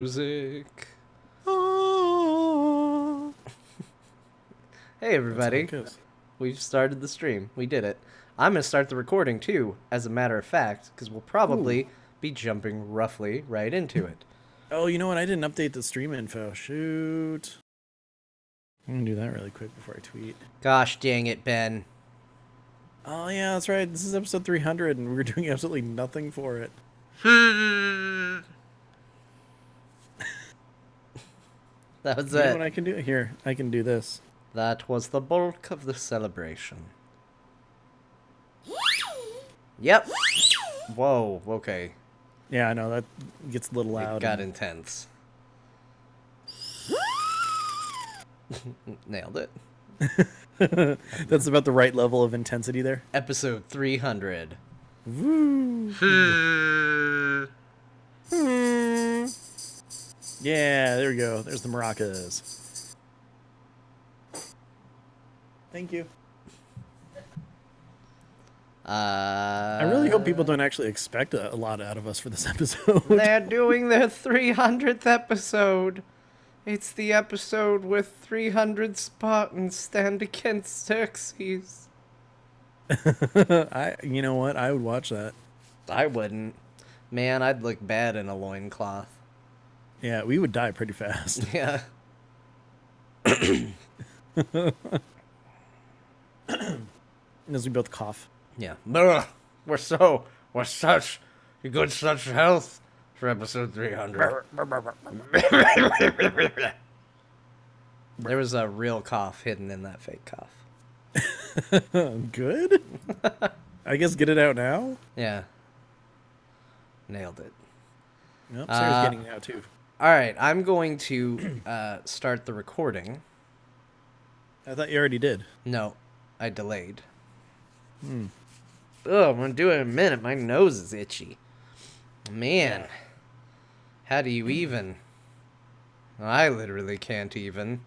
Music. Oh. Hey everybody, we've started the stream. We did it. I'm going to start the recording too, as a matter of fact, because we'll probably be jumping roughly right into it. Oh, you know what? I didn't update the stream info. Shoot. I'm going to do that really quick before I tweet. Gosh dang it, Ben. Oh yeah, that's right. This is episode 300 and we're doing absolutely nothing for it. That was You it. know what I can do? Here, I can do this. That was the bulk of the celebration. Yep. Whoa, okay. Yeah, I know, that gets a little loud. It got intense. Nailed it. That's about the right level of intensity there. Episode 300. Woo! Yeah, there we go. There's the maracas. Thank you. I really hope people don't actually expect a lot out of us for this episode. They're doing their 300th episode. It's the episode with 300 Spartans stand against Xerxes. You know what? I would watch that. I wouldn't. Man, I'd look bad in a loincloth. Yeah, we would die pretty fast. Yeah. As we both cough. Yeah. We're such good such health for episode 300. There was a real cough hidden in that fake cough. Good? I guess get it out now? Yeah. Nailed it. Nope, Sarah's getting it out too. Alright, I'm going to start the recording. I thought you already did. No, I delayed. Oh, I'm going to do it in a minute. My nose is itchy. Man. How do you even? I literally can't even.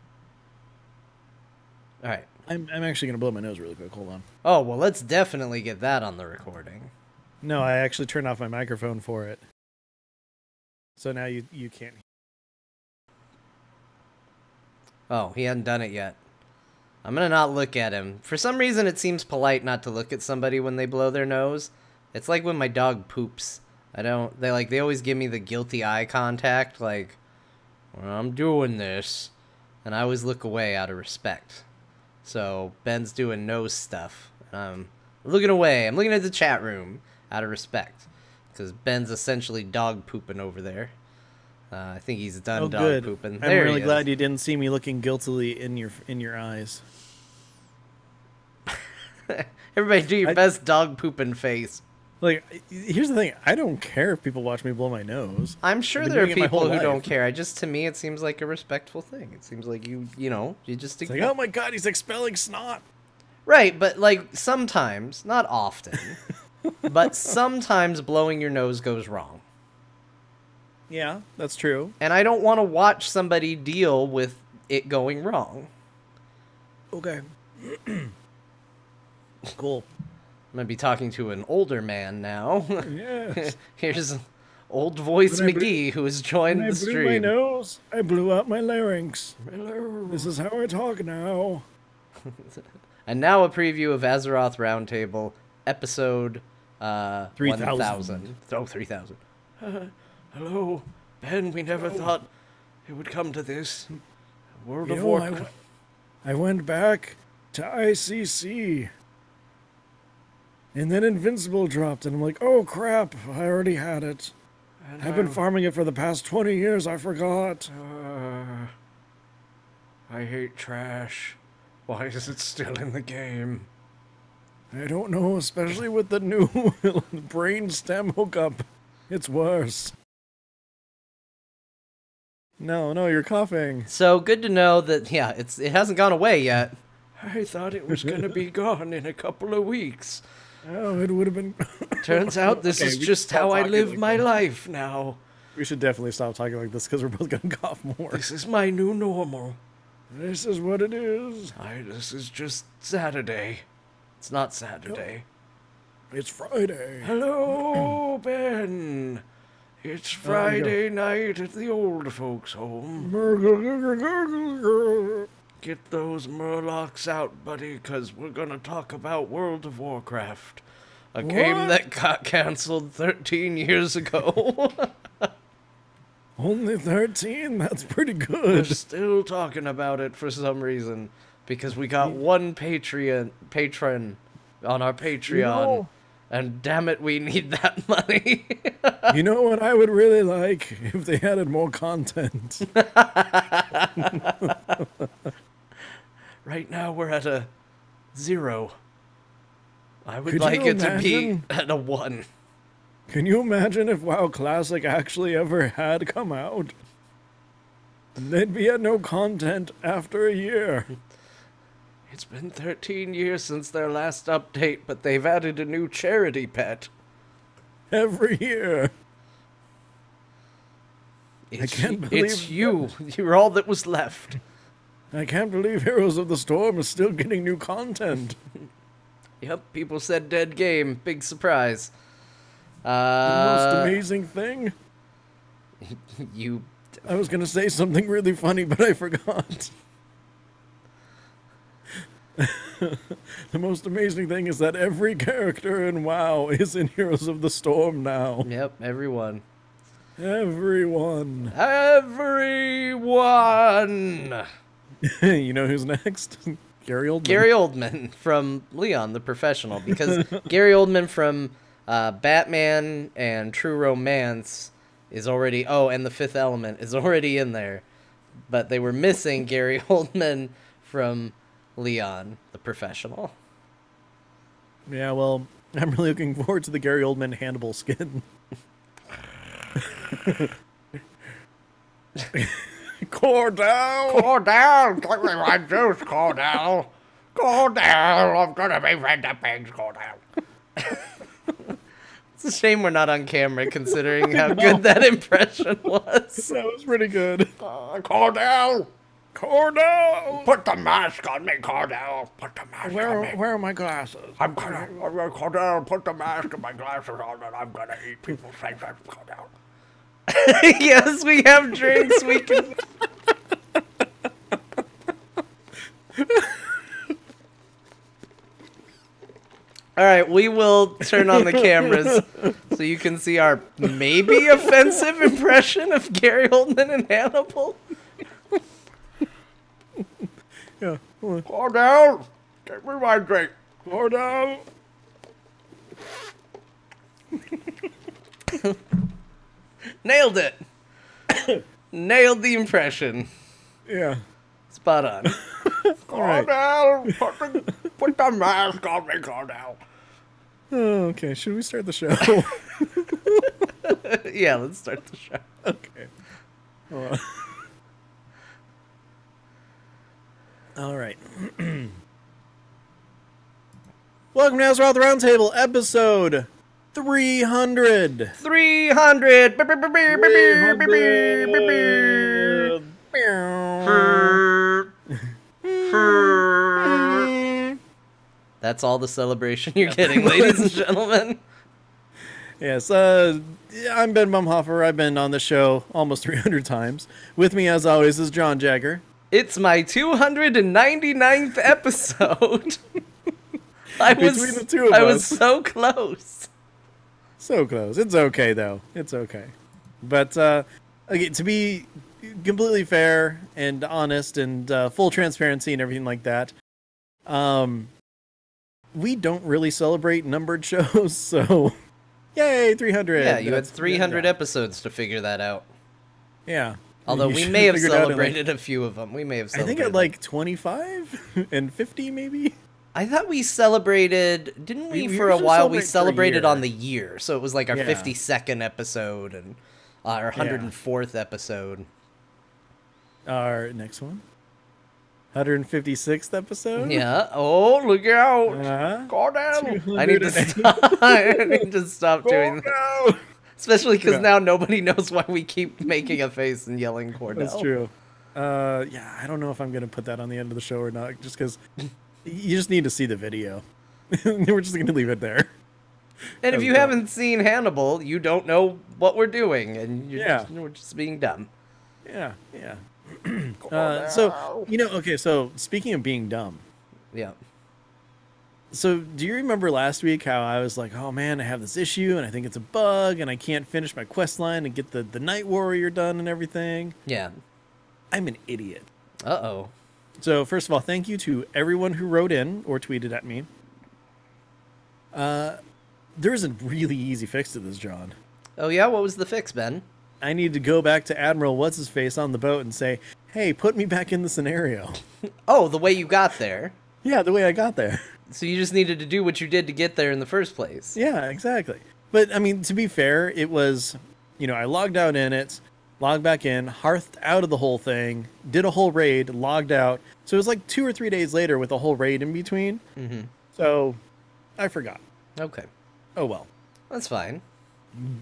Alright. I'm actually going to blow my nose really quick. Hold on. Oh, well, let's definitely get that on the recording. No, I actually turned off my microphone for it. So now you can't. Oh, he hadn't done it yet. I'm gonna not look at him. For some reason, it seems polite not to look at somebody when they blow their nose. It's like when my dog poops. They always give me the guilty eye contact, like, well, I'm doing this. And I always look away out of respect. So, Ben's doing nose stuff. And I'm looking away. I'm looking at the chat room out of respect. Because Ben's essentially dog pooping over there. I think he's done dog pooping. I'm really glad you didn't see me looking guiltily in your eyes. Everybody do your best dog pooping face. Like, here's the thing. I don't care if people watch me blow my nose. I'm sure there are people who don't care. To me, it seems like a respectful thing. It seems like you just... It's like, oh my god, he's expelling snot. Right, but like sometimes, not often, but sometimes blowing your nose goes wrong. Yeah, that's true. And I don't want to watch somebody deal with it going wrong. Okay. Cool. I'm going to be talking to an older man now. Yes. Here's old voice McGee who has joined the stream. I blew my nose. I blew out my larynx. Hello. This is how I talk now. And now a preview of Azeroth Roundtable, episode 1000. Oh, 3000. Hello, Ben. We never thought it would come to this. World of Warcraft. I went back to ICC. And then Invincible dropped, and I'm like, oh crap, I already had it. And I've been farming it for the past 20 years, I forgot. I hate trash. Why is it still in the game? I don't know, especially with the new brain stem hookup. It's worse. No, you're coughing. So good to know that, yeah, it hasn't gone away yet. I thought it was going to be gone in a couple of weeks. Oh, it would have been... Turns out this is just how I live my life now. We should definitely stop talking like this because we're both going to cough more. This is my new normal. This is what it is. This is just Saturday. It's not Saturday. It's Friday. Hello, Ben. It's Friday night at the old folks' home. Get those Merloks out, buddy, because we're going to talk about World of Warcraft. A game that got canceled 13 years ago. Only 13? That's pretty We're good. still talking about it for some reason. Because we got one patron on our Patreon. And damn it, we need that money. You know what I would really like? If they added more content. Right now we're at a 0. I would Could like you it to be imagine? at a 1. Can you imagine if WoW Classic actually ever had come out? They'd be at no content after a year. It's been 13 years since their last update, but they've added a new charity pet. Every year. can't believe It's you. You're all that was left. I can't believe Heroes of the Storm is still getting new content. Yep, people said dead game. Big surprise. The most amazing thing? You... I was going to say something really funny, but I forgot. The most amazing thing is that every character in WoW is in Heroes of the Storm now. Yep, everyone. Everyone. Everyone! You know who's next? Gary Oldman. Gary Oldman from Leon, the Professional. Because Gary Oldman from Batman and True Romance is already... Oh, and The Fifth Element is already in there. But they were missing Gary Oldman from Leon, the Professional. Yeah, well, I'm really looking forward to the Gary Oldman Hannibal skin. Cordell! Cordell! Give me my juice, Cordell! Cordell! I'm gonna be friend of pigs, Cordell! It's a shame we're not on camera, considering how good that impression was. That was pretty good. Cordell! Cordell! Put the mask on me, Cordell! Put the mask on me. Where are my glasses? Cordell, put the mask and my glasses on and I'm gonna eat people's faces, Cordell. Yes, we have drinks, we can... Alright, we will turn on the cameras so you can see our maybe offensive impression of Gary Oldman and Hannibal. Yeah. Cordell, give me my drink. Cordell! Nailed it. Nailed the impression. Yeah. Spot on. Alright. Cordell, put the mask on me, Cordell. Oh, okay. Should we start the show? Yeah, let's start the show. Okay. Hold on. All right. Welcome to Azeroth Roundtable, episode 300. 300. That's all the celebration you're getting, ladies and gentlemen. Yes, I'm Ben Bumhofer. I've been on the show almost 300 times. With me, as always, is John Jagger. It's my 299th episode. Between the two of us. I was so close. So close. It's okay, though. It's okay. But okay, to be completely fair and honest and full transparency and everything like that, we don't really celebrate numbered shows, so yay, 300. Yeah, you had 300 episodes to figure that out. Yeah. Although You we should may have figure it out in, celebrated a few of them. We may have I celebrated. think at like 25 and 50 maybe. I thought we celebrated, didn't we, We for a usually while? We celebrate for a celebrated year. on the year. So it was like our Yeah. 52nd episode and our 104th episode. Our next one. 156th episode. Yeah. Oh, look out. Go down. I need to stop. I need to stop doing that. Especially because now nobody knows why we keep making a face and yelling Cordell. That's true. Yeah, I don't know if I'm going to put that on the end of the show or not, just because you just need to see the video. We're just going to leave it there. And if you haven't seen Hannibal, you don't know what we're doing, and we're just being dumb. Yeah. So, okay, so speaking of being dumb. Yeah. So, do you remember last week how I was like, oh man, I have this issue, and I think it's a bug, and I can't finish my quest line and get the Night Warrior done and everything? Yeah. I'm an idiot. Uh-oh. So, first of all, thank you to everyone who wrote in or tweeted at me. There's a really easy fix to this, John. Oh, yeah? What was the fix, Ben? I need to go back to Admiral What's-His-Face on the boat and say, hey, put me back in the scenario. Oh, the way you got there. Yeah, the way I got there. So you just needed to do what you did to get there in the first place. Yeah, exactly. But, I mean, to be fair, it was, I logged out in it, logged back in, hearthed out of the whole thing, did a whole raid, logged out. So it was like 2 or 3 days later with a whole raid in between. Mm-hmm. So I forgot. Okay. Oh, well. That's fine.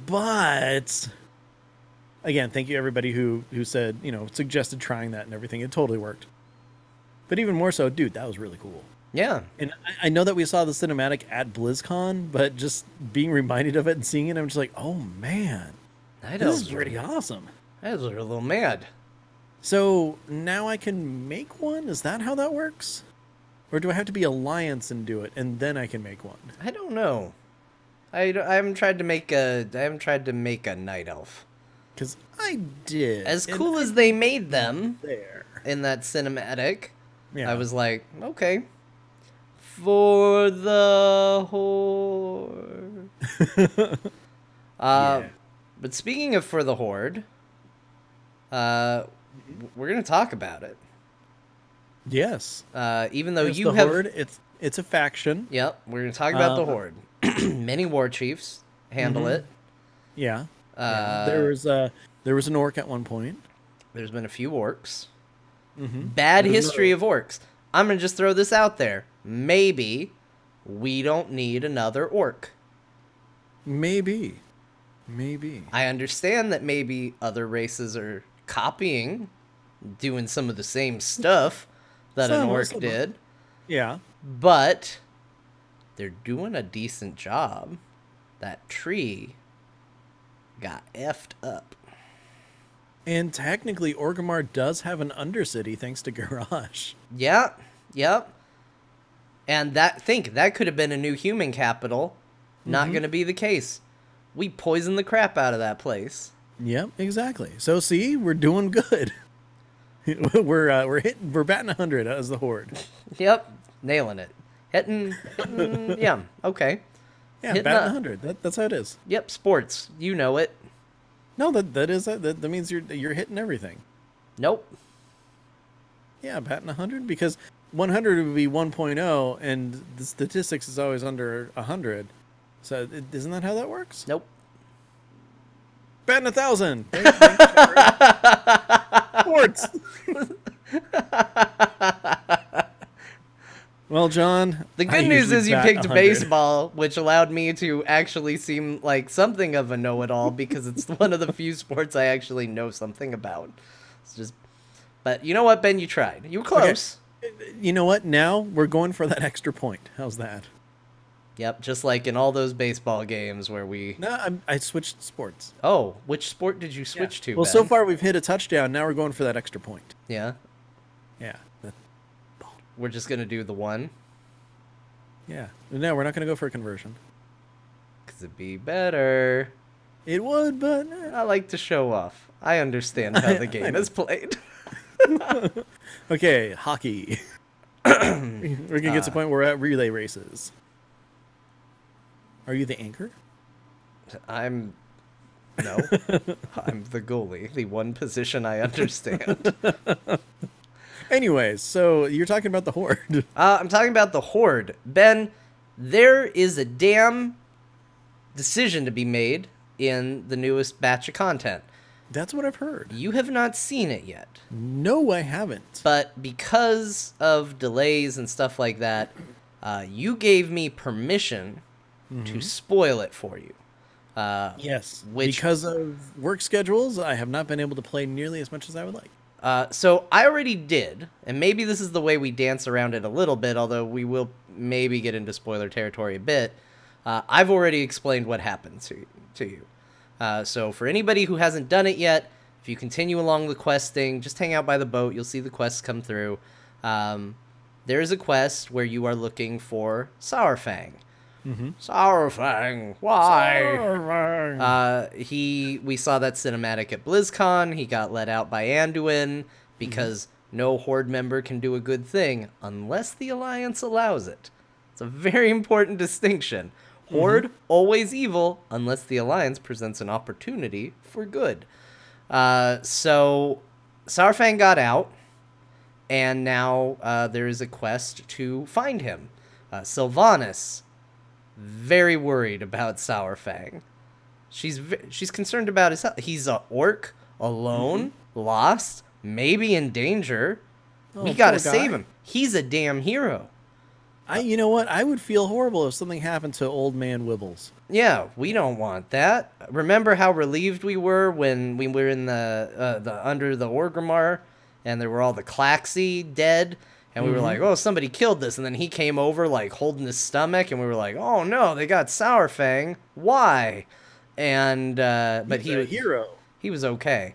But, again, thank you everybody who said, suggested trying that and everything. It totally worked. But even more so, dude, that was really cool. Yeah. And I know that we saw the cinematic at BlizzCon, but just being reminded of it and seeing it, I'm just like, oh, man. This is pretty awesome. I was a little mad. So now I can make one? Is that how that works? Or do I have to be Alliance and do it, and then I can make one? I don't know. I haven't tried to make a night elf. Because I did. As cool as they made them there in that cinematic, yeah. I was like, okay. For the Horde. Yeah. But speaking of For the Horde, we're going to talk about it. Yes. Even though it's you the have... Horde, it's a faction. Yep, we're going to talk about the Horde. Many war chiefs handle it. Yeah. There was an orc at one point. There's been a few orcs. Mm-hmm. Bad history of orcs. I'm going to just throw this out there. Maybe we don't need another orc. Maybe. I understand that maybe other races are copying, doing some of the same stuff that an orc did. Yeah. But they're doing a decent job. That tree got effed up. And technically, Orgrimmar does have an undercity thanks to Garrosh. Yeah, yep. And that could have been a new human capital. Not going to be the case. We poisoned the crap out of that place. Yep, exactly. So see, we're doing good. we're batting 100 as the Horde. Yep, nailing it. Hitting yeah, okay. Yeah, batting 100. That's how it is. Yep, sports. You know it. No, that means you're hitting everything. Nope. Yeah, batting 100 because 100 would be 1.0 and the statistics is always under 100. So isn't that how that works? Nope. Batting 1,000. Sports. Well, John, the good news is you picked 100. Baseball, which allowed me to actually seem like something of a know-it-all because it's one of the few sports I actually know something about. It's just, but you know what, Ben? You tried. You were close. Okay. You know what? Now we're going for that extra point. How's that? Yep, just like in all those baseball games where we... No, I switched sports. Oh, which sport did you switch to, Well, Ben? so far we've hit a touchdown. Now we're going for that extra point. Yeah? Yeah. We're just going to do the one? Yeah. No, we're not going to go for a conversion. Because it'd be better. It would, but... I like to show off. I understand how the game is played. Okay, hockey. We're going to get to the point where we're at relay races. Are you the anchor? No. I'm the goalie. The one position I understand. Anyways, so you're talking about the Horde. I'm talking about the Horde. Ben, there is a damn decision to be made in the newest batch of content. That's what I've heard. You have not seen it yet. No, I haven't. But because of delays and stuff like that, you gave me permission to spoil it for you. Yes, because of work schedules, I have not been able to play nearly as much as I would like. So I already did, and maybe this is the way we dance around it a little bit, although we will maybe get into spoiler territory a bit. I've already explained what happened to you. So for anybody who hasn't done it yet, if you continue along the questing, just hang out by the boat. You'll see the quests come through. There is a quest where you are looking for Sourfang. Mm-hmm. Sourfang, why? Sourfang. We saw that cinematic at BlizzCon. He got let out by Anduin because no Horde member can do a good thing unless the Alliance allows it. It's a very important distinction. Horde, always evil, unless the Alliance presents an opportunity for good. So Sourfang got out, and now there is a quest to find him. Sylvanas, very worried about Sourfang. She's concerned about his health. He's a orc, alone, lost, maybe in danger. We gotta save him. He's a damn hero. You know what? I would feel horrible if something happened to old man Wibbles. Yeah, we don't want that. Remember how relieved we were when we were in the under the Orgrimmar, and there were all the Klaxi dead, and we were like, oh, somebody killed this, and then he came over like holding his stomach, and we were like, oh no, they got Sourfang. Why? And but He's a hero. He was okay.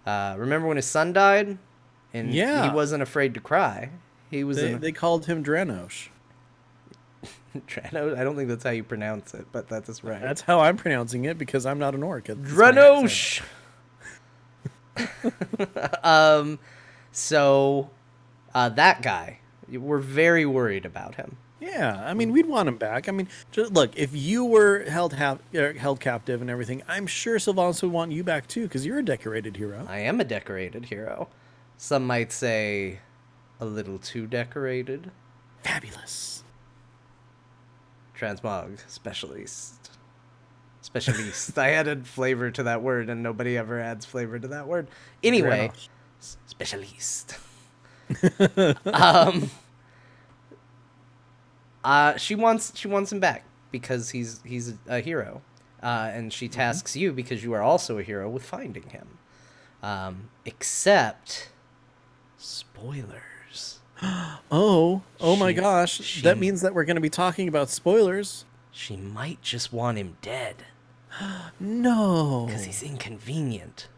Remember when his son died, and he wasn't afraid to cry. He was. They called him Dranosh. Dranosh? I don't think that's how you pronounce it, but that's right. That's how I'm pronouncing it because I'm not an orc. Dranosh. So that guy, we're very worried about him. Yeah, I mean, we'd want him back. I mean, just, look, if you were held captive and everything, I'm sure Sylvanas would want you back too because you're a decorated hero. I am a decorated hero. Some might say a little too decorated. Fabulous. Transmog specialist. I added flavor to that word, and nobody ever adds flavor to that word. Anyway, specialist. She wants him back because he's a hero, and she tasks you because you are also a hero with finding him. Except spoilers. Oh my gosh. That means that we're going to be talking about spoilers. She might just want him dead. No. Because he's inconvenient.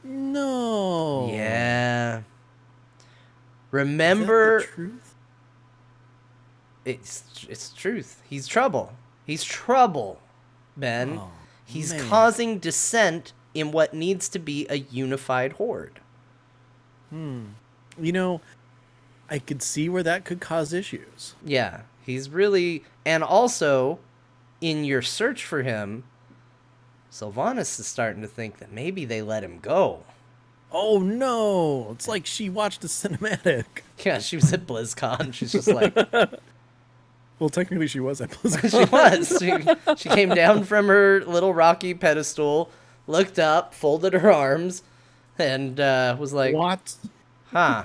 No. Yeah. Remember... Is that the truth? It's truth. He's trouble. He's trouble, Ben. Oh, he's man. causing dissent in what needs to be a unified horde. You know, I could see where that could cause issues. Yeah, he's really... And also, in your search for him, Sylvanas is starting to think that maybe they let him go. Oh, no. It's like she watched a cinematic. Yeah, she was at BlizzCon. She's just like... Well, technically she was at BlizzCon. She was. She came down from her little rocky pedestal, looked up, folded her arms, and was like... What? Huh.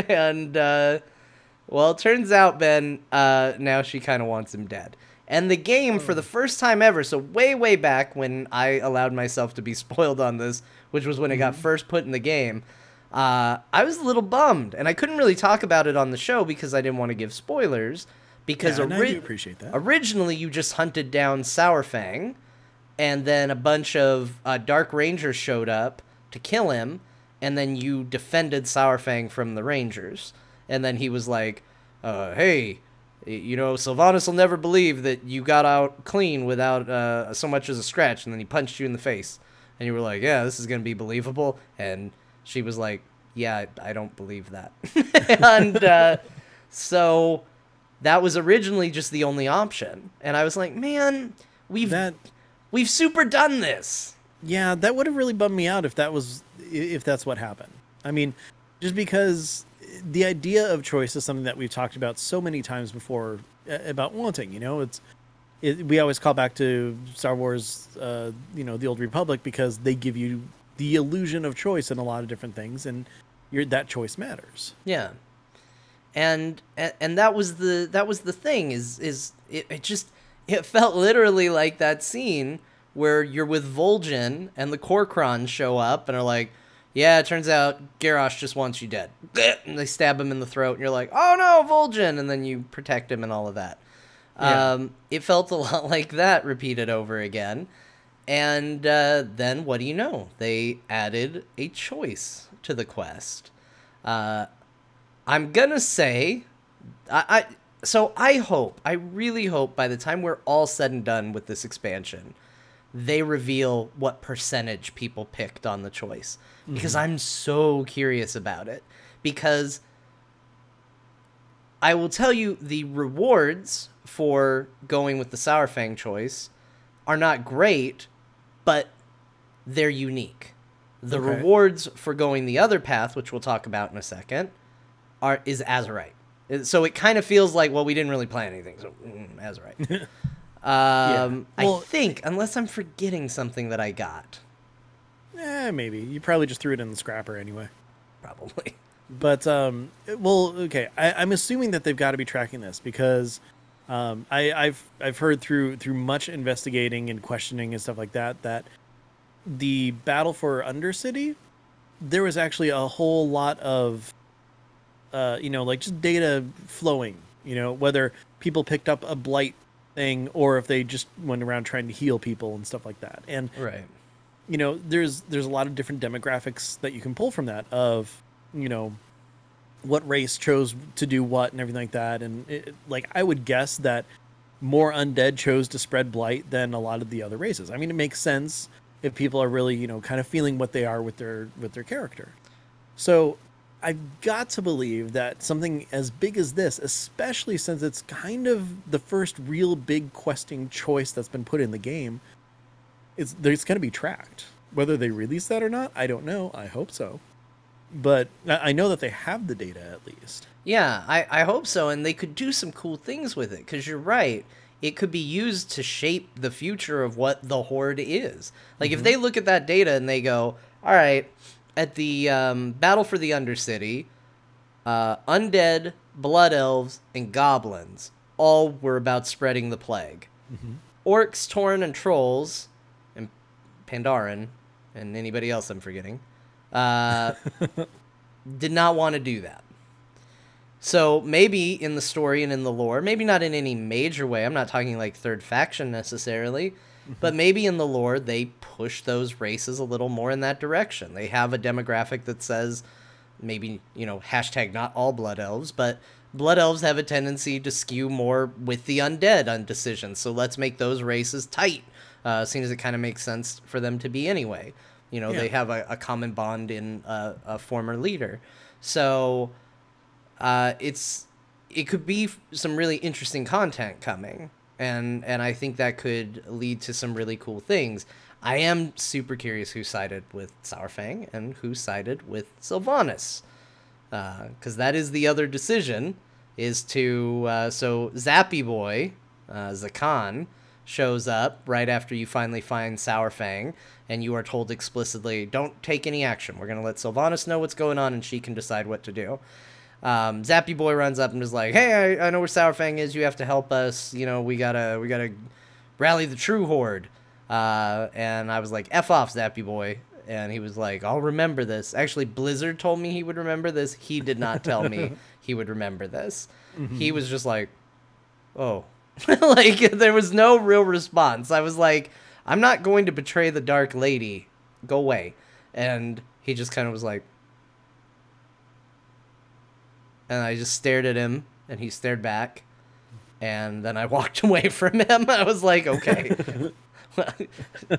And, well, it turns out, Ben, now she kind of wants him dead. And the game, for the first time ever, so way, way back when I allowed myself to be spoiled on this, which was when it got first put in the game, I was a little bummed. And I couldn't really talk about it on the show because I didn't want to give spoilers. Because I do appreciate that. Originally, you just hunted down Sourfang, and then a bunch of Dark Rangers showed up to kill him, and then you defended Sourfang from the Rangers. And then he was like, hey, you know, Sylvanas will never believe that you got out clean without so much as a scratch. And then he punched you in the face. And you were like, yeah, this is going to be believable. And she was like, yeah, I don't believe that. And so that was originally just the only option. And I was like, man, we've super done this. Yeah, that would have really bummed me out if that's what happened. I mean, just because the idea of choice is something that we've talked about so many times before about wanting, you know, we always call back to Star Wars, you know, the Old Republic, because they give you the illusion of choice in a lot of different things, and that choice matters. Yeah. And that was the thing is it felt literally like that scene where you're with Vol'jin and the Korkrons show up and are like, Yeah, it turns out Garrosh just wants you dead. And they stab him in the throat, and you're like, oh no, Vol'jin! And then you protect him and all of that. Yeah. It felt a lot like that repeated over again. And then, what do you know? They added a choice to the quest. I'm gonna say... I really hope by the time we're all said and done with this expansion, they reveal what percentage people picked on the choice. Because I'm so curious about it. Because I will tell you, the rewards for going with the Sourfang choice are not great, but they're unique. The rewards for going the other path, which we'll talk about in a second, is Azerite. So it kind of feels like, well, we didn't really plan anything, so Azerite. I think, unless I'm forgetting something that I got. Maybe. You probably just threw it in the scrapper anyway. Probably. But, okay. I'm assuming that they've got to be tracking this because I've heard through much investigating and questioning and stuff like that, that the battle for Undercity, there was actually a whole lot of, like just data flowing, whether people picked up a blight thing or if they just went around trying to heal people and stuff like that. And, right. There's a lot of different demographics that you can pull from that of, what race chose to do what and everything like that. And I would guess that more undead chose to spread blight than a lot of the other races. I mean, it makes sense if people are really, kind of feeling what they are with their character. So I've got to believe that something as big as this, especially since it's kind of the first real big questing choice that's been put in the game, it's going to be tracked. Whether they release that or not, I don't know. I hope so. But I know that they have the data at least. Yeah, I hope so. And they could do some cool things with it. Because you're right. It could be used to shape the future of what the Horde is. Like, if they look at that data and they go, all right, at the Battle for the Undercity, undead, blood elves, and goblins all were about spreading the plague. Orcs, Tauren, and trolls, and Pandaren, and anybody else I'm forgetting, did not want to do that. So maybe in the story and in the lore, maybe not in any major way, I'm not talking like third faction necessarily, but maybe in the lore they push those races a little more in that direction. They have a demographic that says maybe, hashtag not all blood elves, but blood elves have a tendency to skew more with the undead on decisions. So let's make those races tight, seeing as it kind of makes sense for them to be anyway. They have a common bond in a former leader. So it could be some really interesting content coming. And I think that could lead to some really cool things. I am super curious who sided with Sourfang and who sided with Sylvanas. Because that is the other decision, is to... so Zappy Boi, Zakan, shows up right after you finally find Sourfang, and you are told explicitly, don't take any action. We're going to let Sylvanas know what's going on, and she can decide what to do. Zappy Boi runs up and is like, hey, I know where Sourfang is. You have to help us. We gotta rally the true Horde. And I was like, F off, Zappy Boi. And he was like, I'll remember this. Actually, Blizzard told me he would remember this. He did not tell me he would remember this. He was just like, oh. There was no real response. I was like, I'm not going to betray the Dark Lady. Go away. And he just kind of was like, and I just stared at him, and he stared back, and then I walked away from him. I was like, okay,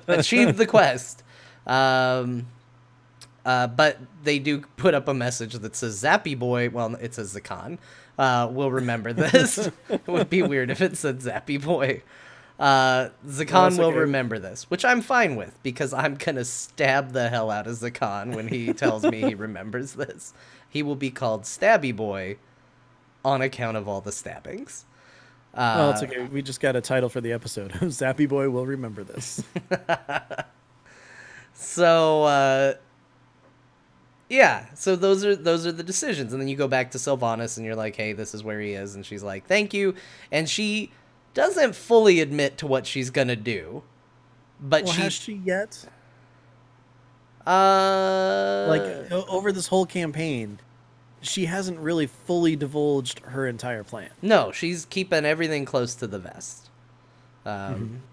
achieved the quest. But they do put up a message that says Zappy Boi, well, it says Zakan, will remember this. It would be weird if it said Zappy Boi. Zakan will remember this, which I'm fine with, because I'm going to stab the hell out of Zakan when he tells me he remembers this. He will be called Stabby Boi on account of all the stabbings. Well, it's okay. We just got a title for the episode. Zappy Boi will remember this. So, yeah. So those are the decisions. And then you go back to Sylvanas and you're like, hey, this is where he is. And she's like, thank you. And she doesn't fully admit to what she's going to do. But has she yet? Like over this whole campaign, she hasn't really fully divulged her entire plan. No, she's keeping everything close to the vest.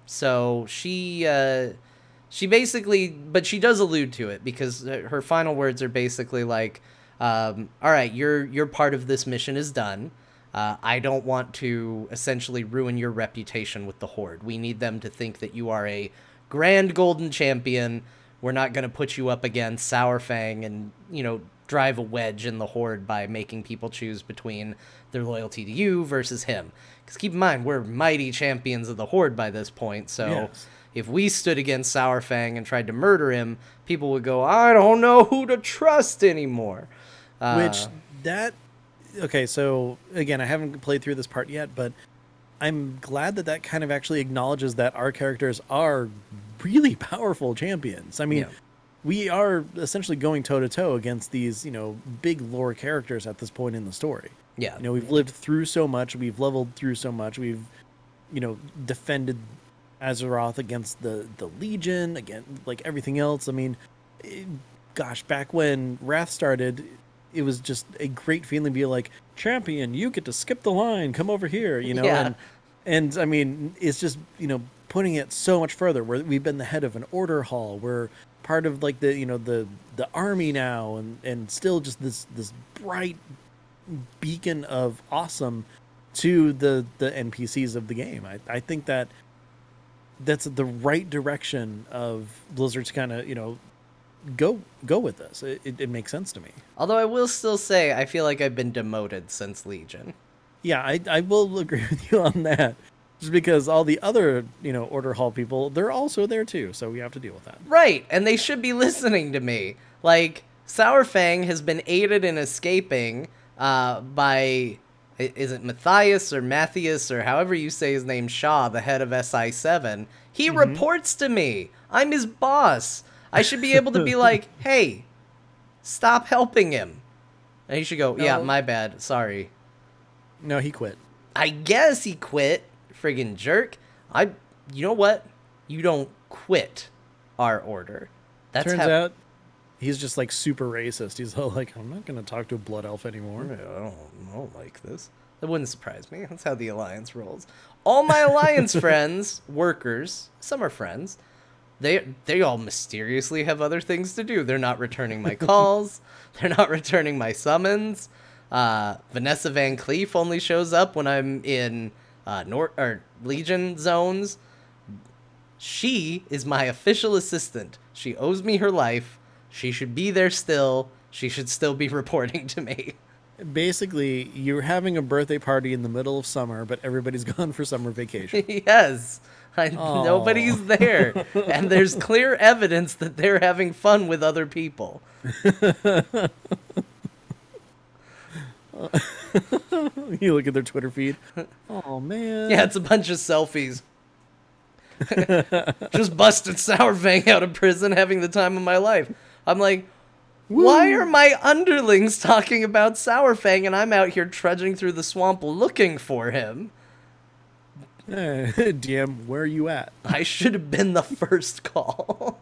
So she basically, but she does allude to it because her final words are basically like, all right, your part of this mission is done. I don't want to essentially ruin your reputation with the Horde. We need them to think that you are a grand golden champion. We're not going to put you up against Sourfang and, drive a wedge in the Horde by making people choose between their loyalty to you versus him. Because keep in mind, we're mighty champions of the Horde by this point, so Yes. if we stood against Sourfang and tried to murder him, people would go, I don't know who to trust anymore. Okay, so again, I haven't played through this part yet, but I'm glad that kind of actually acknowledges that our characters are really powerful champions. I mean, Yeah. we are essentially going toe-to-toe against these, big lore characters at this point in the story. Yeah. We've lived through so much, we've leveled through so much, we've, defended Azeroth against the Legion, against, like, everything else. I mean, gosh, back when Wrath started, it was just a great feeling to be like, champion, you get to skip the line, come over here, Yeah. and I mean, it's just, putting it so much further. We've been the head of an order hall. We're part of like the army now, and still just this bright beacon of awesome to the NPCs of the game. I think that's the right direction of Blizzard to kind of go with this. It makes sense to me. Although I will still say I feel like I've been demoted since Legion. Yeah, I will agree with you on that. Just because all the other, Order Hall people, they're also there too, so we have to deal with that. Right, and they should be listening to me. Like, Sourfang has been aided in escaping by, is it Matthias or however you say his name, Shaw, the head of SI7. He reports to me. I'm his boss. I should be able to be like, hey, stop helping him. And he should go, yeah, my bad, sorry. No, he quit. I guess he quit. Friggin' jerk. You know what? You don't quit our order. Turns out he's just like super racist. He's all like, I'm not going to talk to a blood elf anymore. I don't like this. That wouldn't surprise me. That's how the Alliance rolls. All my Alliance friends, workers, some are friends, they all mysteriously have other things to do. They're not returning my calls. They're not returning my summons. Vanessa Van Cleef only shows up when I'm in Legion zones. She is my official assistant. She owes me her life. She should be there still. She should still be reporting to me. Basically, you're having a birthday party in the middle of summer, but everybody's gone for summer vacation. Yes. Nobody's there. And there's clear evidence that they're having fun with other people. You look at their Twitter feed. Oh, man. Yeah, it's a bunch of selfies. Just busted Sourfang out of prison, having the time of my life. I'm like, why are my underlings talking about Sourfang and I'm out here trudging through the swamp looking for him? DM, where are you at? I should have been the first call.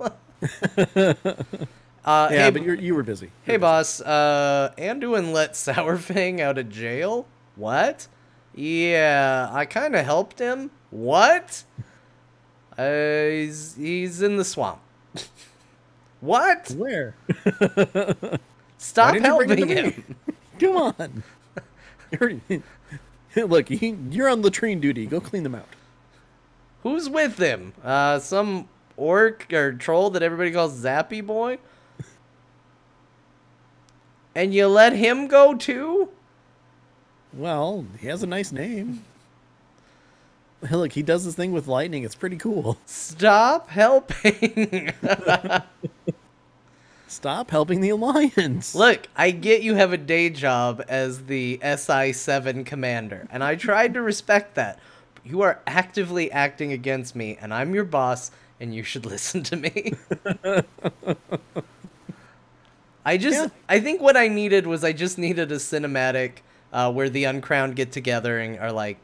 Yeah, but you were busy. Hey, boss. Anduin let Sourfang out of jail? What? Yeah, I kind of helped him. What? He's in the swamp. What? Where? Stop helping him. Come on. Look, you're on latrine duty. Go clean them out. Who's with him? Some orc or troll that everybody calls Zappy Boi? And you let him go too? Well, he has a nice name. Look, he does this thing with lightning. It's pretty cool. Stop helping. Stop helping the Alliance. Look, I get you have a day job as the SI7 commander, and I tried to respect that. But you are actively acting against me, and I'm your boss, and you should listen to me. I think what I needed was I just needed a cinematic where the Uncrowned get together and are like,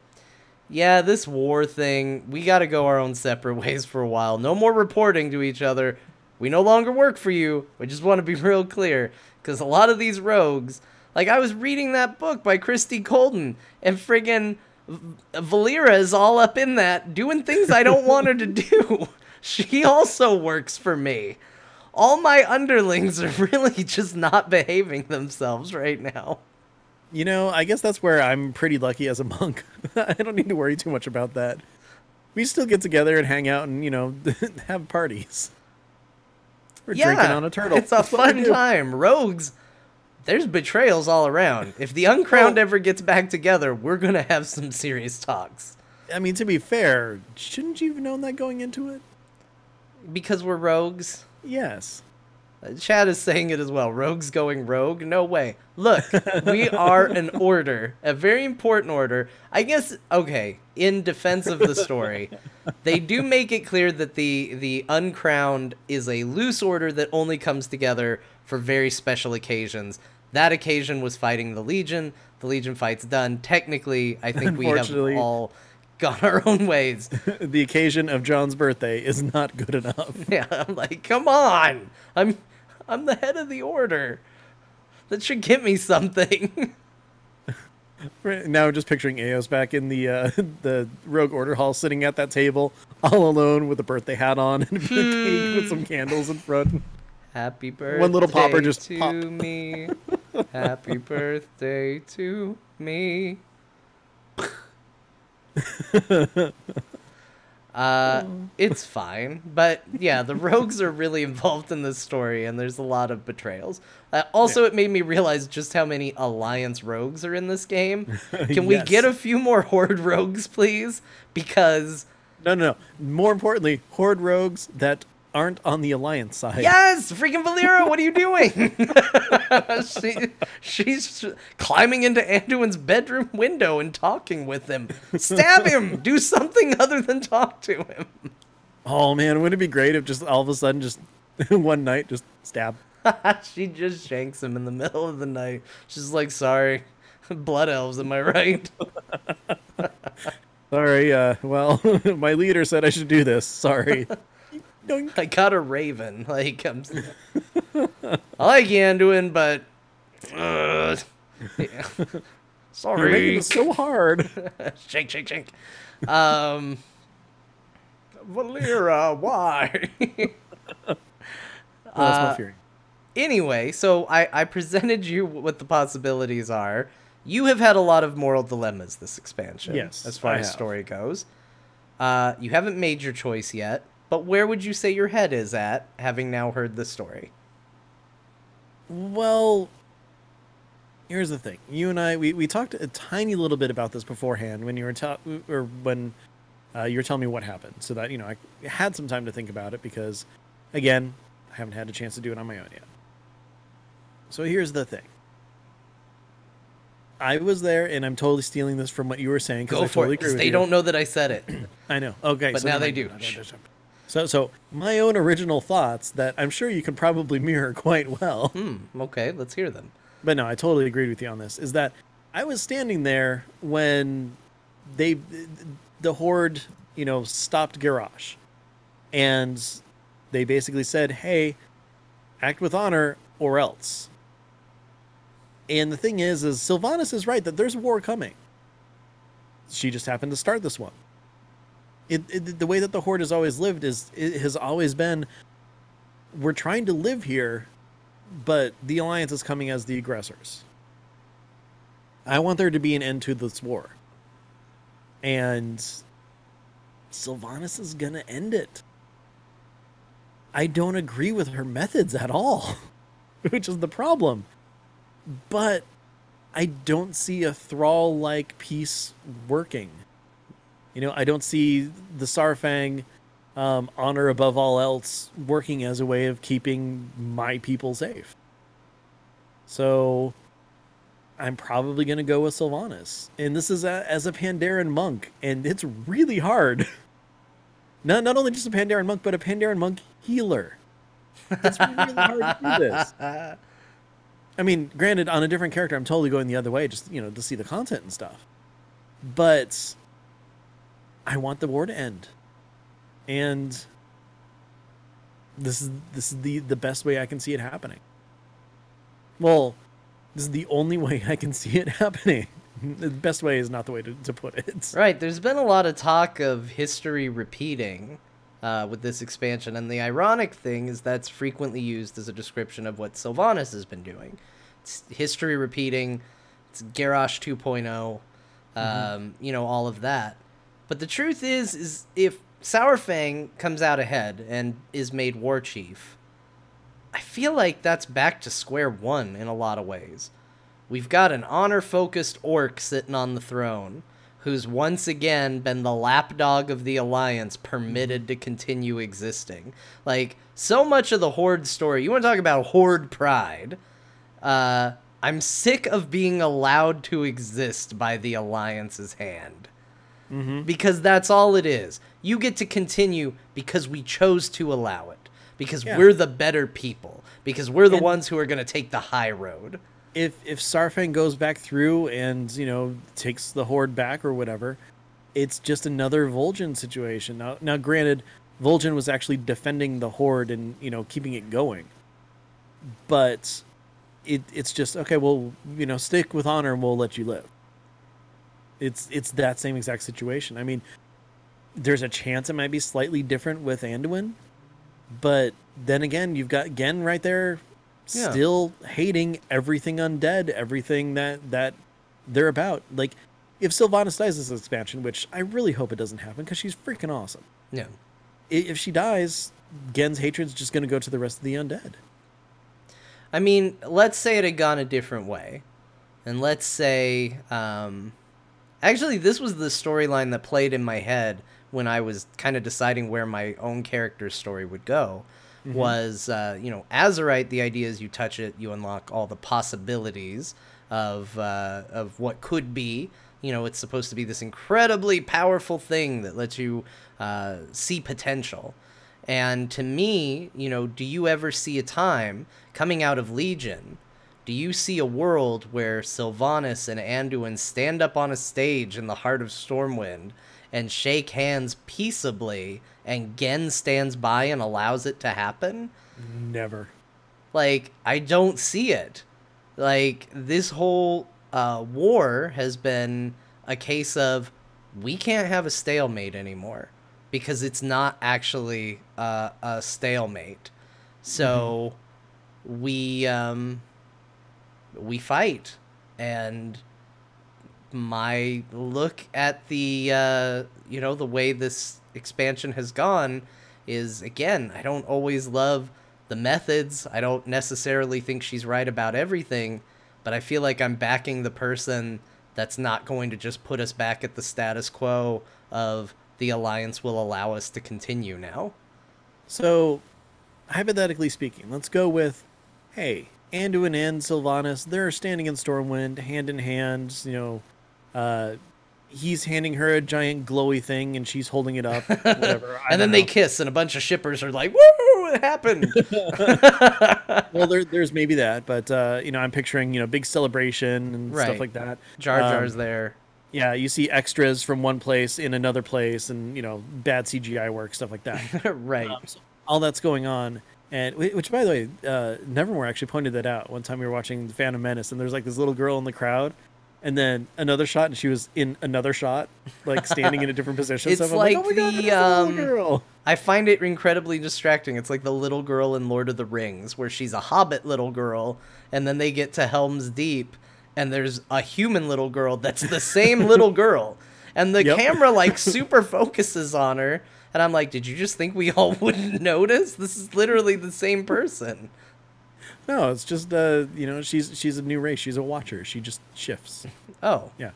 yeah, this war thing, we gotta go our own separate ways for a while. No more reporting to each other. we no longer work for you. We just want to be real clear, because a lot of these rogues, like I was reading that book by Christy Colden, and friggin' Valera is all up in that, doing things I don't want her to do. She also works for me. All my underlings are really just not behaving themselves right now. You know, I guess that's where I'm pretty lucky as a monk. I don't need to worry too much about that. We still get together and hang out and, have parties. We're drinking on a turtle. It's a fun time. Rogues, there's betrayals all around. If the Uncrowned ever gets back together, we're going to have some serious talks. I mean, to be fair, shouldn't you have known that going into it? Because we're rogues? Yes. Chad is saying it as well. Rogues going rogue? No way. Look, we are an order, a very important order. I guess, okay, in defense of the story, they do make it clear that the Uncrowned is a loose order that only comes together for very special occasions. That occasion was fighting the Legion. The Legion fight's done. Technically, I think we have all gone our own ways. The occasion of John's birthday is not good enough. Yeah, I'm like, come on. I'm the head of the order. That should get me something. Right, now I'm just picturing Eos back in the Rogue Order Hall, sitting at that table, all alone with a birthday hat on and a cake with some candles in front. Happy birthday One little popper just to pop. me. Happy birthday to me. It's fine, but yeah, the rogues are really involved in this story, and there's a lot of betrayals. Also, It made me realize just how many Alliance rogues are in this game. Can we get a few more Horde rogues, please? Because no. More importantly, Horde rogues that aren't on the Alliance side. yes, freaking Valera, what are you doing? She's climbing into Anduin's bedroom window and talking with him. Stab him! Do something other than talk to him. Oh man, wouldn't it be great if just all of a sudden, just one night, just stab? She just shanks him in the middle of the night. She's like, sorry, blood elves, am I right? Sorry, well, my leader said I should do this. Sorry. I got a raven. Like, I like Anduin, but yeah. Sorry. You're making it so hard. Shake. Valera, why? That's my fearing. Anyway, so I presented you what the possibilities are. You have had a lot of moral dilemmas this expansion. Yes, as far as story goes. You haven't made your choice yet. But where would you say your head is at, having now heard the story? Well, here's the thing. You and I, we talked a tiny little bit about this beforehand when you were when you were telling me what happened, so that I had some time to think about it because, again, I haven't had a chance to do it on my own yet. So here's the thing. I was there, and I'm totally stealing this from what you were saying. Go for it, because they don't know that I said it. I know. Okay, but so now they do. So my own original thoughts that I'm sure you can probably mirror quite well. Okay, let's hear them. But no, I totally agreed with you on this. Is that I was standing there when the Horde, stopped Garrosh, and they basically said, "Hey, act with honor or else." And the thing is Sylvanas is right that there's a war coming. She just happened to start this one. The way that the Horde has always lived has always been, we're trying to live here, but the Alliance is coming as the aggressors. I want there to be an end to this war. And Sylvanas is going to end it. I don't agree with her methods at all, which is the problem. But I don't see a thrall-like peace working. I don't see the Sarfang honor above all else working as a way of keeping my people safe. So I'm probably going to go with Sylvanas. And this is as a Pandaren monk, and it's really hard. Not only just a Pandaren monk, but a Pandaren monk healer. It's really hard to do this. I mean, granted, on a different character, I'm totally going the other way, just, to see the content and stuff. But I want the war to end. And This is the best way I can see it happening. Well, this is the only way I can see it happening. The best way is not the way to put it. Right, there's been a lot of talk of history repeating with this expansion, and the ironic thing is that's frequently used as a description of what Sylvanas has been doing. It's history repeating, it's Garrosh 2.0, you know, all of that. But the truth is if Sourfang comes out ahead and is made war chief, I feel like that's back to square one in a lot of ways. We've got an honor-focused orc sitting on the throne, who's once again been the lapdog of the Alliance, permitted to continue existing. Like, so much of the Horde story, you want to talk about Horde pride, I'm sick of being allowed to exist by the Alliance's hand. Because that's all it is. You get to continue because we chose to allow it. Because we're the better people. Because we're the ones who are going to take the high road. If Saurfang goes back through and, you know, takes the Horde back or whatever, it's just another Vol'jin situation. Now, granted, Vol'jin was actually defending the Horde and, you know, keeping it going. But it's just, okay, well, you know, stick with honor and we'll let you live. It's that same exact situation. I mean, there's a chance it might be slightly different with Anduin, but then again, you've got Gen right there, still hating everything undead, everything that they're about. Like, if Sylvanas dies this expansion, which I really hope it doesn't happen because she's freaking awesome. Yeah. If she dies, Gen's hatred's just going to go to the rest of the undead. I mean, let's say it had gone a different way. And let's say, actually, this was the storyline that played in my head when I was kind of deciding where my own character's story would go. Was, you know, Azerite, the idea is you touch it, you unlock all the possibilities of what could be. You know, it's supposed to be this incredibly powerful thing that lets you see potential. And to me, you know, do you ever see a time coming out of Legion? Do you see a world where Sylvanas and Anduin stand up on a stage in the heart of Stormwind and shake hands peaceably, and Gen stands by and allows it to happen? Never. Like, I don't see it. Like, this whole war has been a case of we can't have a stalemate anymore because it's not actually a stalemate. So we fight, and my look at the you know, the way this expansion has gone is, again, I don't always love the methods. I don't necessarily think she's right about everything, but I feel like I'm backing the person that's not going to just put us back at the status quo of the Alliance will allow us to continue now. So, hypothetically speaking, let's go with, hey, Anduin and Sylvanas, they're standing in Stormwind, hand in hand, you know, he's handing her a giant glowy thing and she's holding it up, whatever. And then they kiss and a bunch of shippers are like, woo, it happened. Well, there's maybe that, but, you know, I'm picturing, you know, big celebration and stuff like that. Jar Jar's there. Yeah, you see extras from one place in another place and, you know, bad CGI work, stuff like that. Right. So all that's going on. And which, by the way, Nevermore actually pointed that out one time we were watching The Phantom Menace, and there's like this little girl in the crowd, and then another shot, and she was in another shot, like standing in a different position. It's so like oh my God, the little girl. I find it incredibly distracting. It's like the little girl in Lord of the Rings, where she's a hobbit little girl, and then they get to Helm's Deep, and there's a human little girl that's the same little girl, and the camera like super focuses on her. And I'm like, did you just think we all wouldn't notice? This is literally the same person. No, it's just, you know, she's a new race. She's a watcher. She just shifts. Oh. Yeah.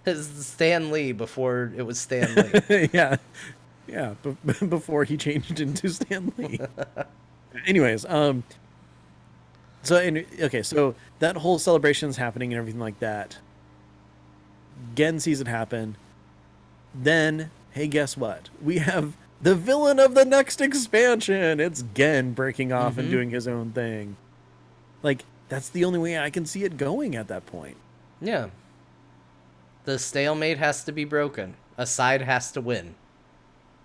It's Stan Lee before it was Stan Lee. Yeah. Yeah, before he changed into Stan Lee. Anyways, so that whole celebration's happening and everything like that. Gen sees it happen. Then, hey, guess what? We have the villain of the next expansion. It's Gen breaking off and doing his own thing. Like, that's the only way I can see it going at that point. Yeah. The stalemate has to be broken. A side has to win.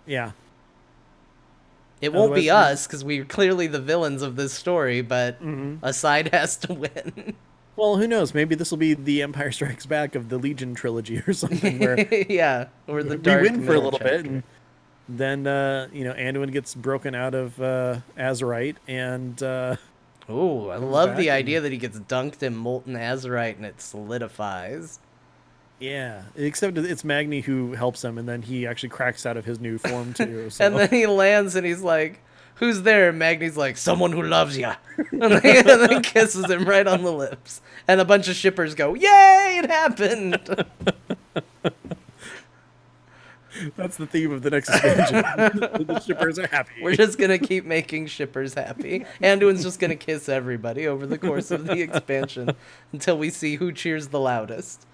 Yeah. It won't be Otherwise, us, because we're clearly the villains of this story, but a side has to win. Well, who knows? Maybe this will be the Empire Strikes Back of the Legion trilogy or something, where Yeah, or the we dark win for a middle little bit, chapter. and then Anduin gets broken out of Azerite, and Ooh, I comes love back the and- idea that he gets dunked in molten azurite and it solidifies. yeah. Except it's Magni who helps him, and then he actually cracks out of his new form too. So. And then he lands and he's like, "Who's there?" And Magni's like, "Someone who loves ya." And then kisses him right on the lips. And a bunch of shippers go, "Yay, it happened!" That's the theme of the next expansion. The shippers are happy. We're just gonna keep making shippers happy. Anduin's just gonna kiss everybody over the course of the expansion until we see who cheers the loudest.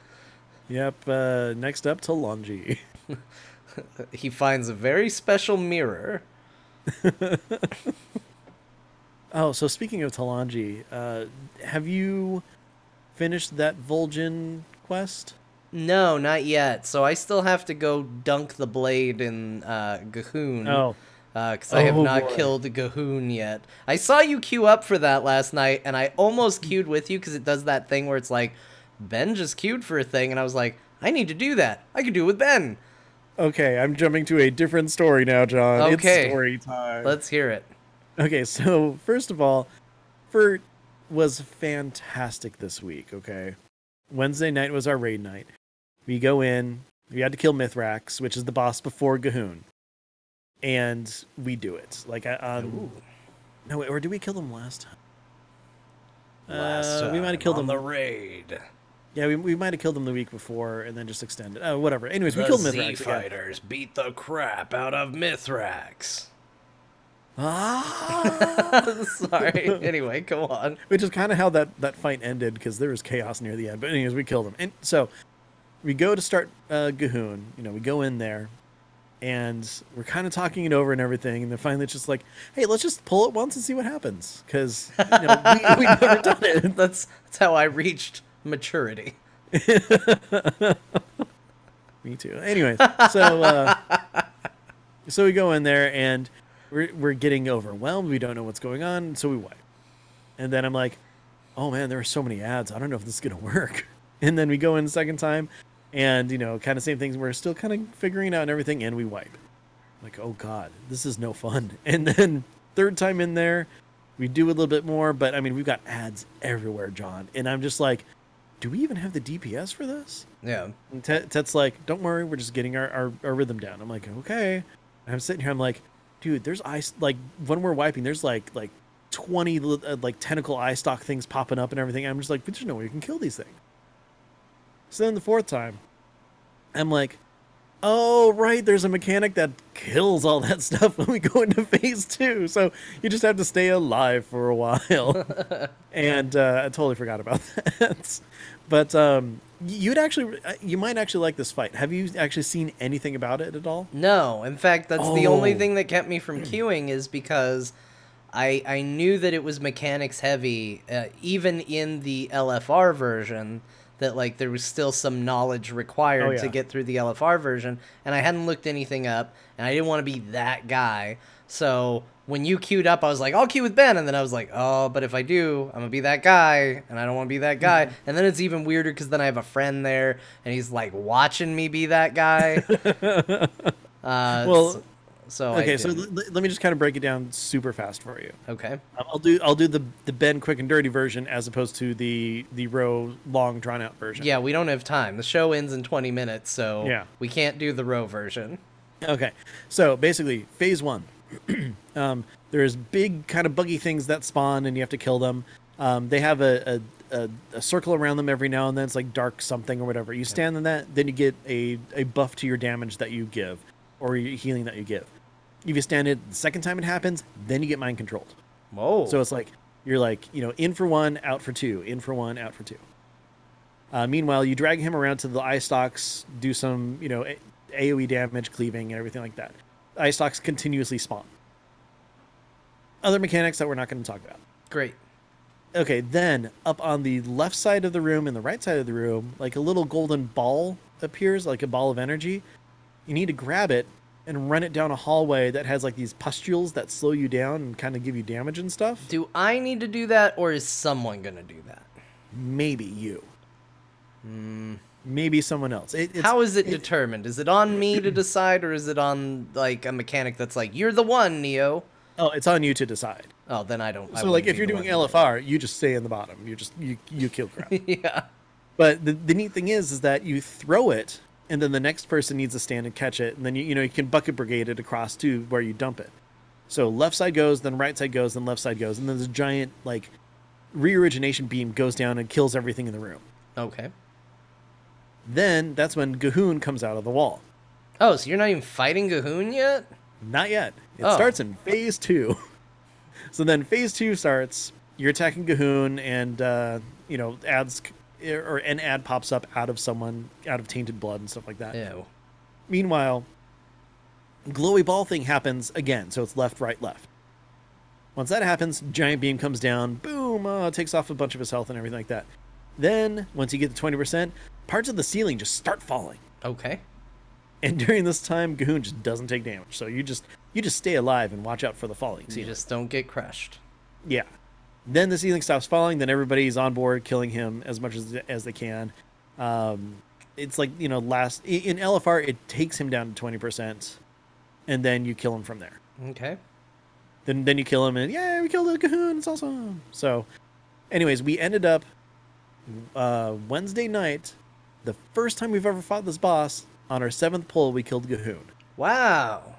Yep. Next up, Talonji. He finds a very special mirror. Oh, so speaking of Talonji, have you finished that Vol'jin quest? No, not yet. So I still have to go dunk the blade in Gahoon. Oh, Because I have Oh, not boy. killed Gahoon yet. I saw you queue up for that last night, and I almost queued with you because it does that thing where it's like, Ben just queued for a thing, and I was like, I need to do that. I could do it with Ben. okay. I'm jumping to a different story now, John. Okay. It's story time. Let's hear it. Okay, so first of all, Furt was fantastic this week, okay? Wednesday night was our raid night. We go in, we had to kill Mithrax, which is the boss before Gahoon. And we do it. Like, Ooh. no, wait, or did we kill them last time? Last we might have killed on them. the raid. Yeah, we might have killed them the week before and then just extended. Whatever. Anyways, we The killed Z Mithrax. again. fighters beat the crap out of Mithrax. Ah! Sorry. Anyway, go on. Which is kind of how that fight ended, because there was chaos near the end. But anyways, we killed him. And so we go to start Gahoon. We go in there, and we're kind of talking it over and everything. And then finally it's just like, hey, let's just pull it once and see what happens. Because we've never done it. That's how I reached maturity. Me too. Anyways, so so we go in there, and we're getting overwhelmed. We don't know what's going on, so we wipe. And then I'm like, oh man, there are so many ads. I don't know if this is gonna work. And then we go in the second time, and kind of same things. We're still kind of figuring it out and everything, and we wipe. Like, oh god, this is no fun. And then third time in there, we do a little bit more, but I mean, we've got ads everywhere, John. And I'm just like, do we even have the DPS for this? Yeah. And Tet's like, don't worry, we're just getting our rhythm down. I'm like, okay. And I'm sitting here, I'm like, dude, there's ice, like, when we're wiping, there's like 20 like tentacle eye stalk things popping up and everything. I'm just like, but there's no way you can kill these things. So then the fourth time, I'm like, oh, right, there's a mechanic that kills all that stuff when we go into phase 2. So you just have to stay alive for a while. And I totally forgot about that. But you might actually like this fight. Have you actually seen anything about it at all? No, in fact, that's the only Oh. thing that kept me from queuing is because I knew that it was mechanics heavy, even in the LFR version, that like there was still some knowledge required Oh, yeah. to get through the LFR version, and I hadn't looked anything up, and I didn't want to be that guy. So when you queued up, I was like, I'll queue with Ben, and then I was like, oh, but if I do, I'm gonna be that guy, and I don't want to be that guy. And then it's even weirder because then I have a friend there, and he's like watching me be that guy. Well, so okay, I so didn't. let me just kind of break it down super fast for you. Okay. I'll do the Ben quick and dirty version as opposed to the row long drawn out version. Yeah, we don't have time. The show ends in 20 minutes, so Yeah. we can't do the row version. Okay, so basically, phase 1. There's big kind of buggy things that spawn, and you have to kill them. They have a circle around them every now and then. It's like dark something or whatever. You stand in that, then you get a buff to your damage that you give, or your healing that you give. If you stand it the second time it happens, then you get mind controlled. Whoa. So it's like you're like in for 1, out for 2, in for 1, out for 2. Meanwhile, you drag him around to the eye stalks, do some AOE damage, cleaving, and everything like that. Eye stalks continuously spawn. Other mechanics that we're not going to talk about. Great. Okay, then up on the left side of the room and the right side of the room, like a little golden ball appears, like a ball of energy. You need to grab it and run it down a hallway that has like these pustules that slow you down and kind of give you damage and stuff. Do I need to do that, or is someone gonna do that? Maybe you. Maybe someone else. How is it determined? Is it on me to decide, or is it on like a mechanic that's like, you're the one, Neo? Oh, it's on you to decide. Oh, then I don't. So like if you're doing LFR, you just stay in the bottom. You kill crap. Yeah. But the neat thing is that you throw it, and then the next person needs to stand and catch it, and then you can bucket brigade it across to where you dump it. So left side goes, then right side goes, then left side goes, and then this giant like reorigination beam goes down and kills everything in the room. Okay. Then that's when Gahoon comes out of the wall. Oh, so you're not even fighting Gahoon yet? Not yet. It Oh. starts in phase 2. So then phase 2 starts. You're attacking Gahoon, and an ad pops up out of tainted blood and stuff like that. Ew. Meanwhile, glowy ball thing happens again, so it's left, right, left. Once that happens, giant beam comes down, boom, takes off a bunch of his health and everything like that. Then, once you get to 20%, parts of the ceiling just start falling. Okay. And during this time, Gahoon just doesn't take damage. So you just stay alive and watch out for the falling You ceiling. just don't get crushed. Yeah. Then the ceiling stops falling. Then everybody's on board, killing him as much as they can. It's like, in LFR, it takes him down to 20%, and then you kill him from there. Okay. Then you kill him, and yeah, we killed a Gahoon. It's awesome. So, anyways, we ended up Wednesday night, the first time we've ever fought this boss. On our 7th pull, we killed Gahoon. Wow.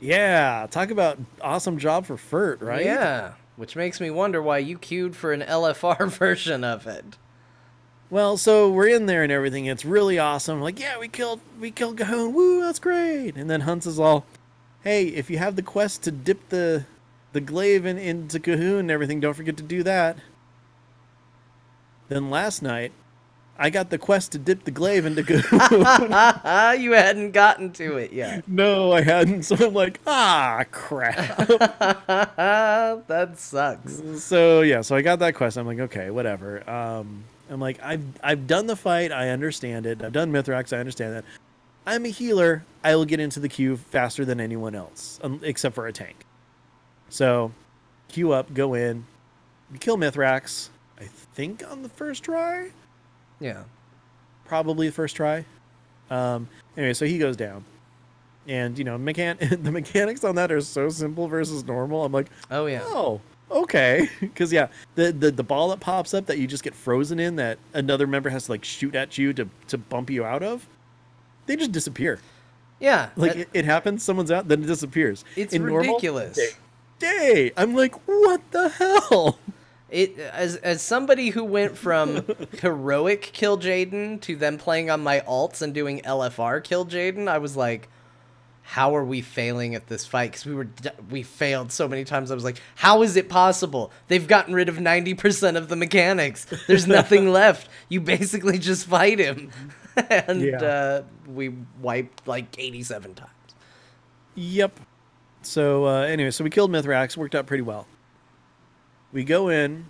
Yeah, talk about awesome job for Furt, right? Yeah. Which makes me wonder why you queued for an LFR version of it. Well, so we're in there and everything. It's really awesome. Like, yeah, we killed Gahoon. Woo, that's great. And then Hunts is all, hey, if you have the quest to dip the glaive into Gahoon and everything, don't forget to do that. Then last night, I got the quest to dip the glaive into Gahoon. You hadn't gotten to it yet. No, I hadn't. So I'm like, crap. That sucks. So yeah, so I got that quest. I'm like, okay, whatever. I'm like, I've done the fight. I understand it. I've done Mithrax. I understand that. I'm a healer. I will get into the queue faster than anyone else, except for a tank. So, queue up, go in, kill Mithrax. I think on the first try. Yeah. Probably the first try. Anyway, so he goes down. And, the mechanics on that are so simple versus normal. I'm like, Oh, yeah. oh, okay. Because, yeah, the ball that pops up that you just get frozen in that another member has to, like, shoot at you to bump you out of, they just disappear. Yeah. Like, it happens, someone's out, then it disappears. It's in ridiculous. Normal, day. I'm like, what the hell? As somebody who went from heroic kill Jaden to them playing on my alts and doing LFR kill Jaden, I was like, how are we failing at this fight? Because we failed so many times. I was like, how is it possible? They've gotten rid of 90% of the mechanics. There's nothing left. You basically just fight him. And we wiped like 87 times. Yep. So anyway, so we killed Mithrax. Worked out pretty well. We go in,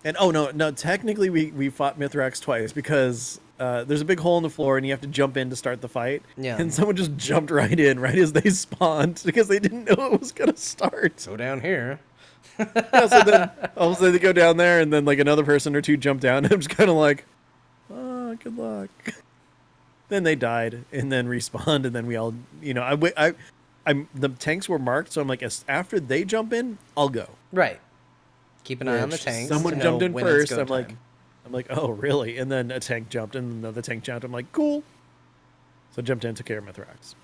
and no, technically we fought Mithrax twice because there's a big hole in the floor and you have to jump in to start the fight. Yeah. And someone just jumped right in right as they spawned because they didn't know it was gonna start. Go down here. Yeah, so then all of a sudden they go down there and then like another person or two jump down and I'm just kind of like, oh, good luck. Then they died and then respawned and then we all, the tanks were marked, so I'm like, after they jump in, I'll go. Right. Keep an eye on the tanks. Someone jumped in first. I'm like, oh, really? And then a tank jumped, and another tank jumped. I'm like, cool. So jumped in, took care of Mithrax.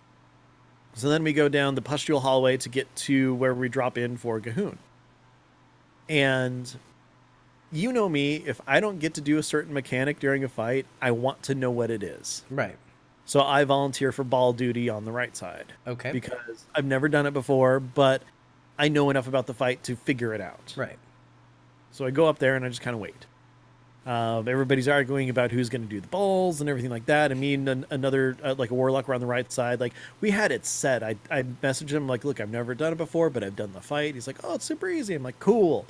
So then we go down the pustule hallway to get to where we drop in for Gahoon. And you know me, if I don't get to do a certain mechanic during a fight, I want to know what it is. Right. So I volunteer for ball duty on the right side. Okay. Because I've never done it before, but I know enough about the fight to figure it out. Right. So I go up there and I just kind of wait. Everybody's arguing about who's going to do the balls and everything like that. And me and another, like a warlock, were on the right side. Like, we had it set. I messaged him, like, look, I've never done it before, but I've done the fight. He's like, oh, it's super easy. I'm like, cool.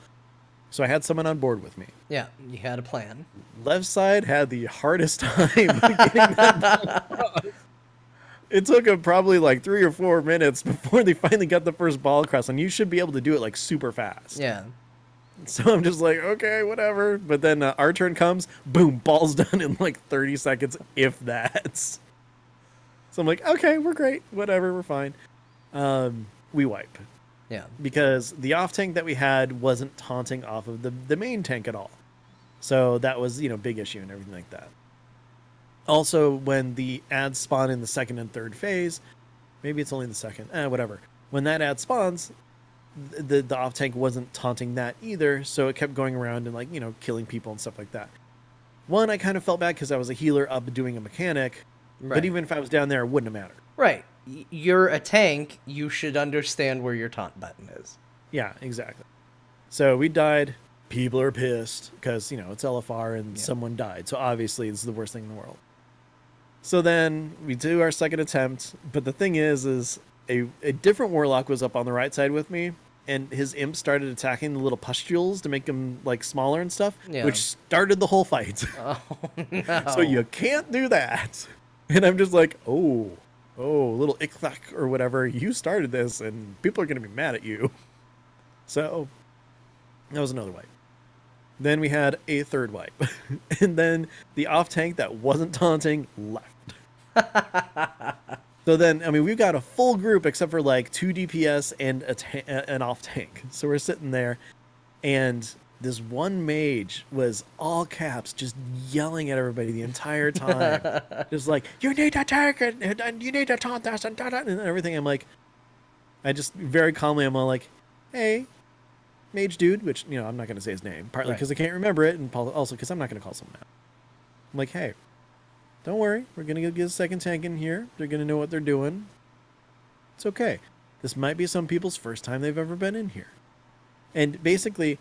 So I had someone on board with me. Yeah, you had a plan. Left side had the hardest time getting that ball across. It took them probably like 3 or 4 minutes before they finally got the first ball across, and you should be able to do it like super fast. Yeah. So I'm just like, okay, whatever. But then our turn comes, boom, ball's done in like 30 seconds, if that. So I'm like, okay, we're great, whatever, we're fine. We wipe. Yeah. Because the off tank that we had wasn't taunting off of the main tank at all. So that was, big issue and everything like that. Also, when the ads spawn in the second and third phase, maybe it's only the second, whatever. When that ad spawns, the off tank wasn't taunting that either, so it kept going around and like, killing people and stuff like that. One, I kind of felt bad because I was a healer up doing a mechanic, Right. but even if I was down there, it wouldn't have mattered. Right. You're a tank. You should understand where your taunt button is. Yeah, exactly. So we died. People are pissed because, it's LFR and someone died. So obviously it's the worst thing in the world. So then we do our second attempt. But the thing is a different warlock was up on the right side with me. And his imp started attacking the little pustules to make them like smaller and stuff, which started the whole fight. Oh, no. So you can't do that. And I'm just like, oh, little ickthak or whatever. You started this and people are going to be mad at you. So that was another wipe. Then we had a third wipe. And then the off tank that wasn't taunting left. So then, we've got a full group except for like 2 DPS and an off tank. So we're sitting there and this one mage was all caps just yelling at everybody the entire time. Just like, you need to take it and you need to taunt this and everything. I'm like, I just very calmly, I'm all like, hey, mage dude, which, I'm not going to say his name, partly because I can't remember it, and also because I'm not going to call someone out. I'm like, hey, don't worry. We're going to get a second tank in here. They're going to know what they're doing. It's okay. This might be some people's first time they've ever been in here. And basically,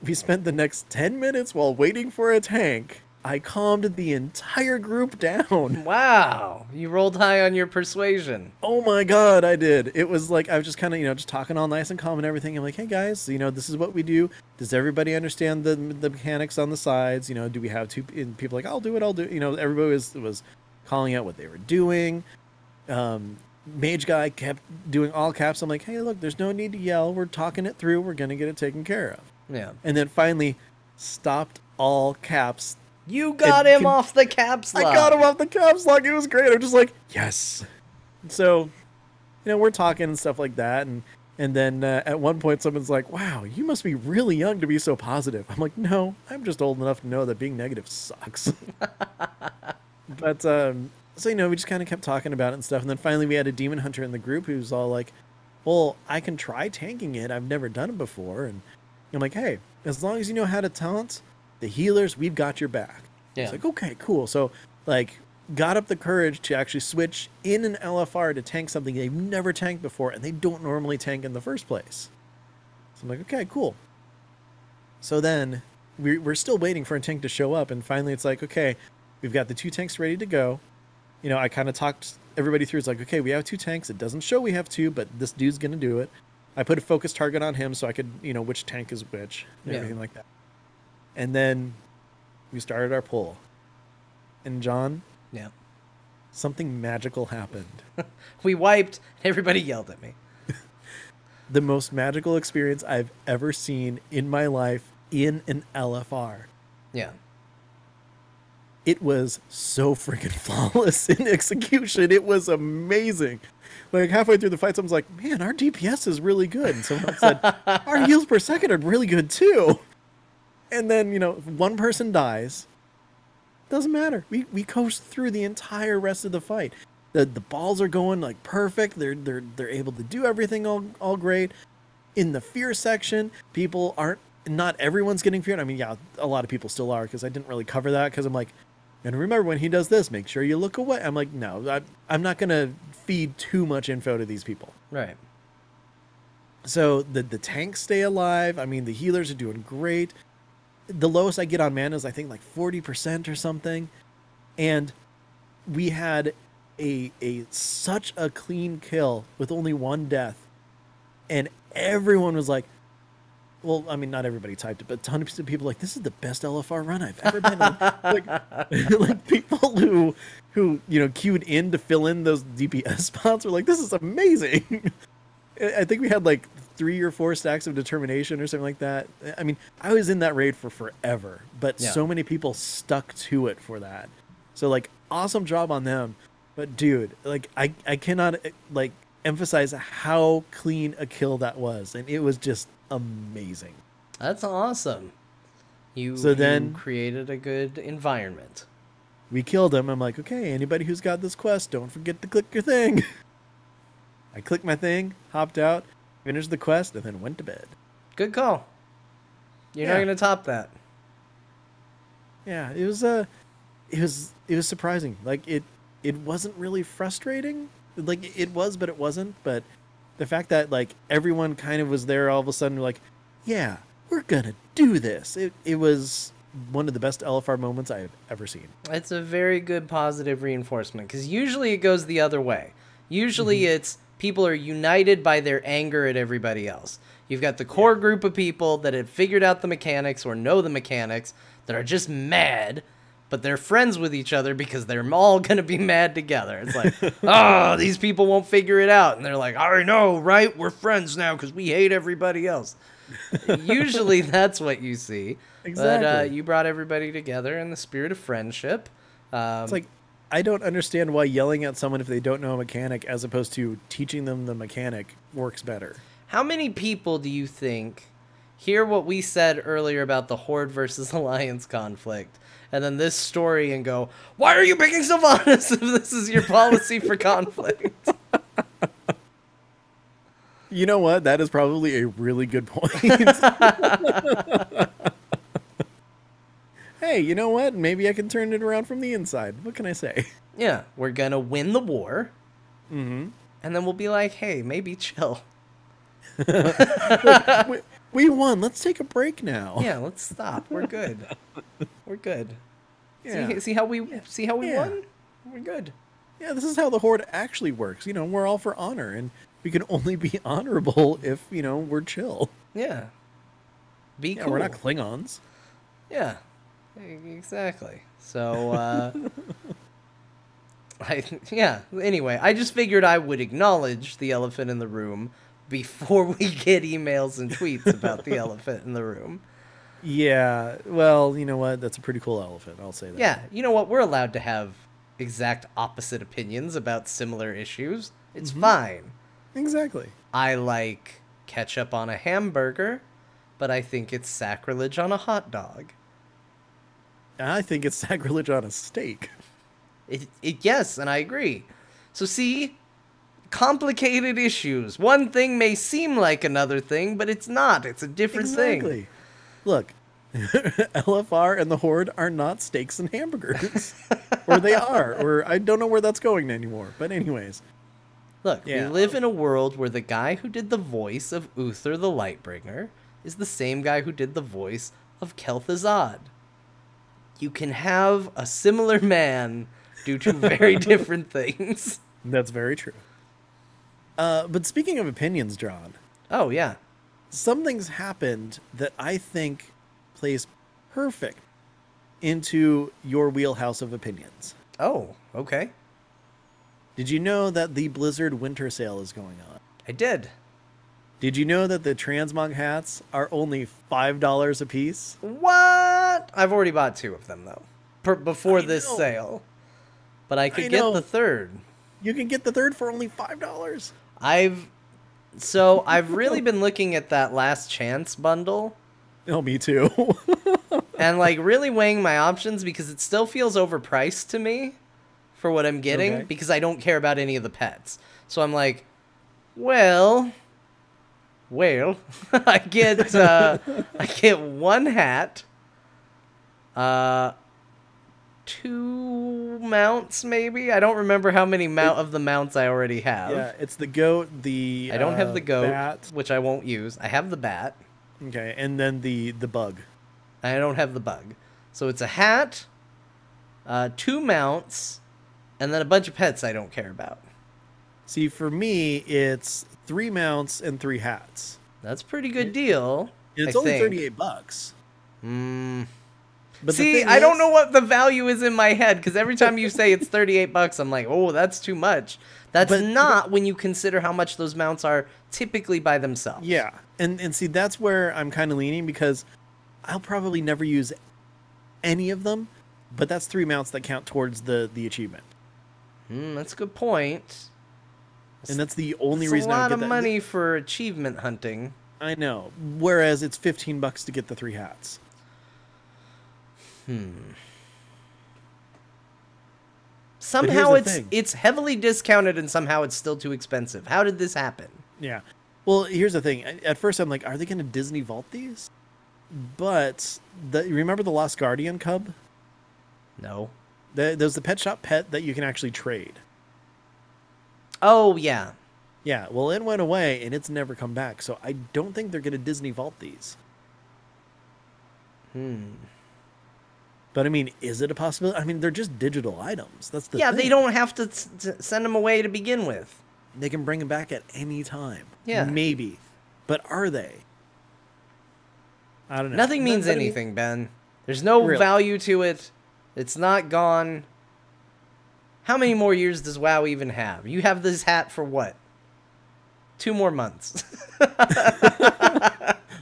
we spent the next 10 minutes while waiting for a tank. I calmed the entire group down. Wow. You rolled high on your persuasion. Oh my God, I did. It was like, I was just kind of, just talking all nice and calm and everything. I'm like, hey guys, this is what we do. Does everybody understand the mechanics on the sides? Do we have two, and people like, I'll do it. Everybody was calling out what they were doing. Mage guy kept doing all caps. I'm like, hey, look, there's no need to yell. We're talking it through. We're going to get it taken care of. Yeah. And then finally stopped all caps. You got him off the caps lock. I got him off the caps lock. It was great. I'm just like, yes. So, we're talking and stuff like that. And then at one point, someone's like, wow, you must be really young to be so positive. I'm like, no, I'm just old enough to know that being negative sucks. But, so, we just kind of kept talking about it and stuff. And then finally we had a demon hunter in the group who's all like, well, I can try tanking it. I've never done it before. And I'm like, hey, as long as you know how to taunt the healers, we've got your back. Yeah. It's like, okay, cool. So, got up the courage to actually switch in an LFR to tank something they've never tanked before, and they don't normally tank in the first place. So I'm like, okay, cool. So then we're still waiting for a tank to show up, and finally it's like, okay, we've got the 2 tanks ready to go. I kind of talked everybody through. It's like, okay, we have 2 tanks. It doesn't show we have 2, but this dude's going to do it. I put a focus target on him so I could, which tank is which, and everything like that. And then we started our pull. And John, something magical happened. We wiped, and everybody yelled at me. The most magical experience I've ever seen in my life in an LFR. Yeah. It was so freaking flawless in execution. It was amazing. Like halfway through the fight, someone's like, man, our DPS is really good. And someone else said, our heals per second are really good too. And then, if one person dies, doesn't matter. We coast through the entire rest of the fight. The balls are going like perfect. They're able to do everything all great. In the fear section, people aren't, not everyone's getting feared. I mean, yeah, a lot of people still are, because I didn't really cover that, because I'm like, and remember when he does this, make sure you look away. I'm like, no, I'm not going to feed too much info to these people. Right. So the tanks stay alive. I mean, the healers are doing great. The lowest I get on mana is, I think, like 40% or something. And we had such a clean kill with only 1 death. And everyone was like, well, I mean, not everybody typed it, but tons of people like, this is the best LFR run I've ever been in. Like people who queued in to fill in those DPS spots were like, this is amazing. I think we had like 3 or 4 stacks of determination or something like that. I mean, I was in that raid for forever, but so many people stuck to it for that. So like, awesome job on them. But dude, like I cannot like emphasize how clean a kill that was, and it was just amazing. That's awesome. You created a good environment. We killed him. I'm like, okay, anybody who's got this quest, don't forget to click your thing. I clicked my thing, hopped out, finished the quest, and then went to bed. Good call. You're not going to top that. Yeah, it was surprising. Like it wasn't really frustrating. Like it was, but it wasn't. But the fact that like everyone kind of was there all of a sudden, like, yeah, we're gonna do this. It was one of the best LFR moments I've ever seen. It's a very good positive reinforcement, because usually it goes the other way. Usually it's people are united by their anger at everybody else. You've got the core group of people that have figured out the mechanics or know the mechanics that are just mad, but they're friends with each other because they're all going to be mad together. It's like, oh, these people won't figure it out. And they're like, I know, right? We're friends now because we hate everybody else. Usually that's what you see. Exactly. But you brought everybody together in the spirit of friendship. It's like, I don't understand why yelling at someone if they don't know a mechanic as opposed to teaching them the mechanic works better. How many people do you think hear what we said earlier about the Horde versus Alliance conflict, and then this story and go, why are you picking Sylvanas if this is your policy for conflict? You know what? That is probably a really good point. Hey, you know what? Maybe I can turn it around from the inside. What can I say? Yeah, we're going to win the war. Mm-hmm. And then we'll be like, hey, maybe chill. Look, we won. Let's take a break now. Yeah, let's stop. We're good. We're good. Yeah. See how we won? We're good. Yeah, this is how the Horde actually works. You know, we're all for honor, and we can only be honorable if, you know, we're chill. Yeah. Be cool. We're not Klingons. Yeah. Exactly. So, anyway, I just figured I would acknowledge the elephant in the room before we get emails and tweets about the elephant in the room. Yeah, well, you know what? That's a pretty cool elephant. I'll say that. Yeah, you know what? We're allowed to have exact opposite opinions about similar issues. It's fine. Exactly. I like ketchup on a hamburger, but I think it's sacrilege on a hot dog. I think it's sacrilege on a steak. Yes, and I agree. So see, complicated issues. One thing may seem like another thing, but it's not. It's a different thing. Look, LFR and the Horde are not steaks and hamburgers. Or they are. Or I don't know where that's going anymore. But anyways. Look, we live in a world where the guy who did the voice of Uther the Lightbringer is the same guy who did the voice of Kel'Thuzad. You can have a similar man do two very different things. That's very true. But speaking of opinions, John. Oh, yeah. Something's happened that I think plays perfect into your wheelhouse of opinions. Oh, okay. Did you know that the Blizzard Winter Sale is going on? I did. Did you know that the transmog hats are only $5 a piece? What? I've already bought 2 of them, though, before this sale. But I could get the third. You can get the third for only $5. I've really been looking at that Last Chance bundle. Oh, me too. And like really weighing my options because it still feels overpriced to me for what I'm getting because I don't care about any of the pets. So I'm like, well, I get 1 hat, 2 mounts maybe. I don't remember how many of the mounts I already have. Yeah, it's the goat, I don't have the goat, bat. which I won't use. I have the bat. Okay, and then the bug. I don't have the bug. So it's a hat, 2 mounts, and then a bunch of pets I don't care about. See, for me, it's 3 mounts and 3 hats. That's a pretty good deal. It's I only think. $38. But see, I don't know what the value is in my head, because every time you say it's $38, I'm like, oh, that's too much. That's not when you consider how much those mounts are typically by themselves. Yeah, and see, that's where I'm kind of leaning, because I'll probably never use any of them, but that's 3 mounts that count towards the achievement. That's a good point. And that's the only It's reason a I lot would of get that. money for achievement hunting. I know. Whereas it's $15 to get the 3 hats. Somehow here's the thing. it's heavily discounted and somehow it's still too expensive. How did this happen? Yeah. Well, here's the thing. At first, I'm like, are they going to Disney Vault these? But remember the Lost Guardian cub? No. There's the pet shop pet that you can actually trade. Oh, yeah. Yeah, well, it went away, and it's never come back. So I don't think they're going to Disney Vault these. But, I mean, is it a possibility? I mean, they're just digital items. That's the thing. Yeah, they don't have to send them away to begin with. They can bring them back at any time. Yeah. Maybe. But are they? I don't know. Nothing means anything, Ben. There's no value to it. It's not gone. How many more years does WoW even have? You have this hat for what? 2 more months.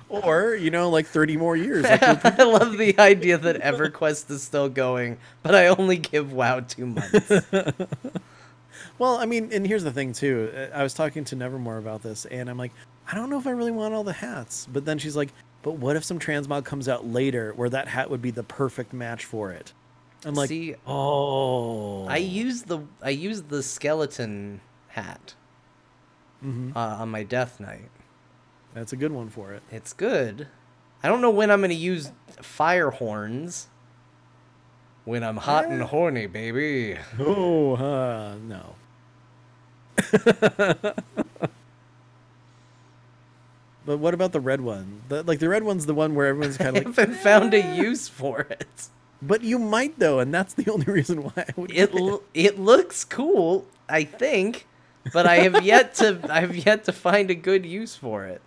Or, like 30 more years. Like I love the idea that EverQuest is still going, but I only give WoW 2 months. Well, I mean, and here's the thing, too. I was talking to Nevermore about this, and I'm like, I don't know if I really want all the hats. But then she's like, but what if some transmog comes out later where that hat would be the perfect match for it? I'm like, see, oh. I use the skeleton hat on my Death Knight. That's a good one for it. It's good. I don't know when I'm going to use fire horns. When I'm hot and horny, baby. Oh, no. But what about the red one? The red one's the one where everyone's kind of like... I haven't found a use for it. But you might, though, and that's the only reason why I would get it. It looks cool, I think, but I have yet to find a good use for it.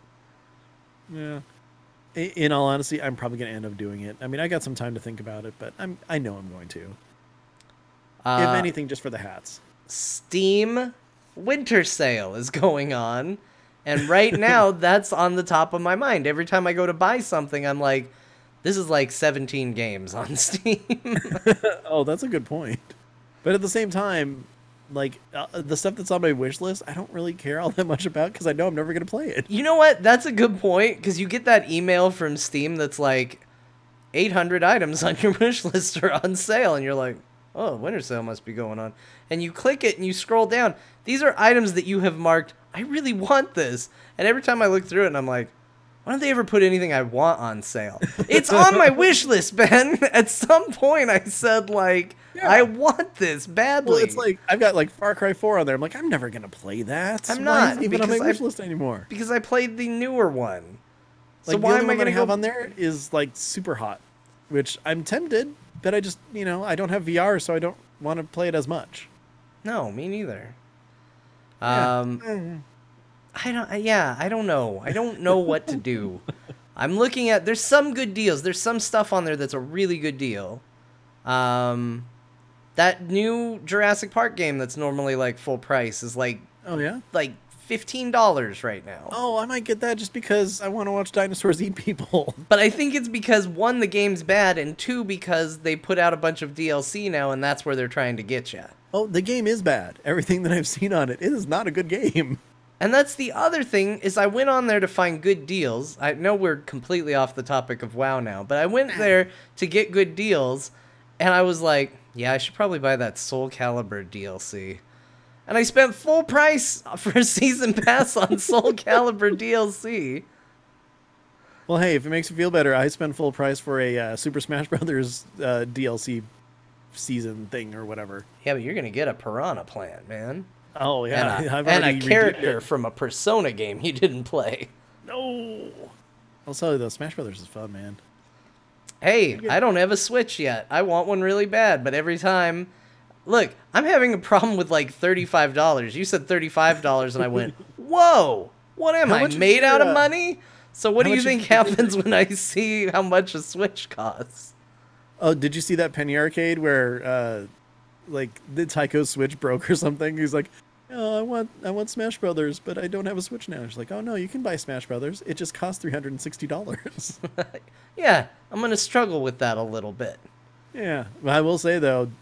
Yeah. In all honesty, I'm probably going to end up doing it. I mean, I got some time to think about it, but I know I'm going to. If anything, just for the hats. Steam Winter Sale is going on, and right now that's on the top of my mind. Every time I go to buy something, I'm like, this is like 17 games on Steam. Oh, that's a good point. But at the same time, the stuff that's on my wish list, I don't really care all that much about because I know I'm never going to play it. You know what? That's a good point, because you get that email from Steam that's like 800 items on your wish list are on sale, and you're like, oh, winter sale must be going on. And you click it and you scroll down. These are items that you have marked, I really want this. And every time I look through it, and I'm like, why don't they ever put anything I want on sale? It's on my wish list, Ben. At some point, I said, I want this badly. Well, it's like, I've got, Far Cry 4 on there. I'm like, I'm never going to play that. I'm Why not. is it even on my wish list anymore? Because I played the newer one. So the why only am I one that going to have on there is, Super Hot, which I'm tempted, but I just, I don't have VR, so I don't want to play it as much. No, me neither. Yeah. I don't know. I don't know what to do. I'm looking at, there's some good deals. There's some stuff on there that's a really good deal. That new Jurassic Park game that's normally full price is oh yeah, $15 right now. Oh, I might get that just because I want to watch dinosaurs eat people. But I think it's because 1, the game's bad, and 2, because they put out a bunch of DLC now, and that's where they're trying to get you. Oh, the game is bad. Everything that I've seen on it is not a good game. And that's the other thing, is I went on there to find good deals. I know we're completely off the topic of WoW now, but I went there to get good deals, and I was like, yeah, I should probably buy that Soul Calibur DLC. And I spent full price for a season pass on Soul Calibur DLC. Well, hey, if it makes you feel better, I spent full price for a Super Smash Brothers DLC season thing or whatever. Yeah, but you're going to get a Piranha Plant, man. Oh, yeah. And a character from a Persona game you didn't play. No. I'll tell you, though, Smash Brothers is fun, man. Hey, I don't have a Switch yet. I want one really bad, but every time... Look, I'm having a problem with $35. You said $35, and I went, whoa! What am I, made out of money? So what How do you much think did you pay happens when I see how much a Switch costs? Oh, did you see that Penny Arcade where, like, the Tycho's Switch broke or something? He's like, "Oh, I want Smash Brothers, but I don't have a Switch now." She's like, "Oh no, you can buy Smash Brothers. It just costs $360." Yeah, I'm gonna struggle with that a little bit. Yeah, well, I will say though,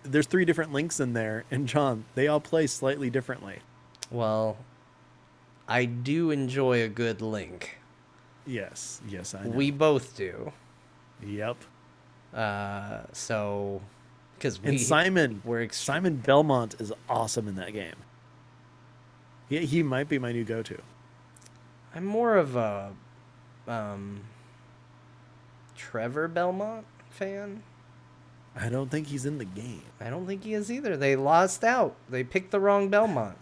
there's 3 different links in there, and John, they all play slightly differently. Well, I do enjoy a good Link. Yes, I know. We both do. Yep. So, because And Simon Belmont is awesome in that game. He might be my new go-to. I'm more of a Trevor Belmont fan. I don't think he's in the game. I don't think he is either. They lost out. They picked the wrong Belmont.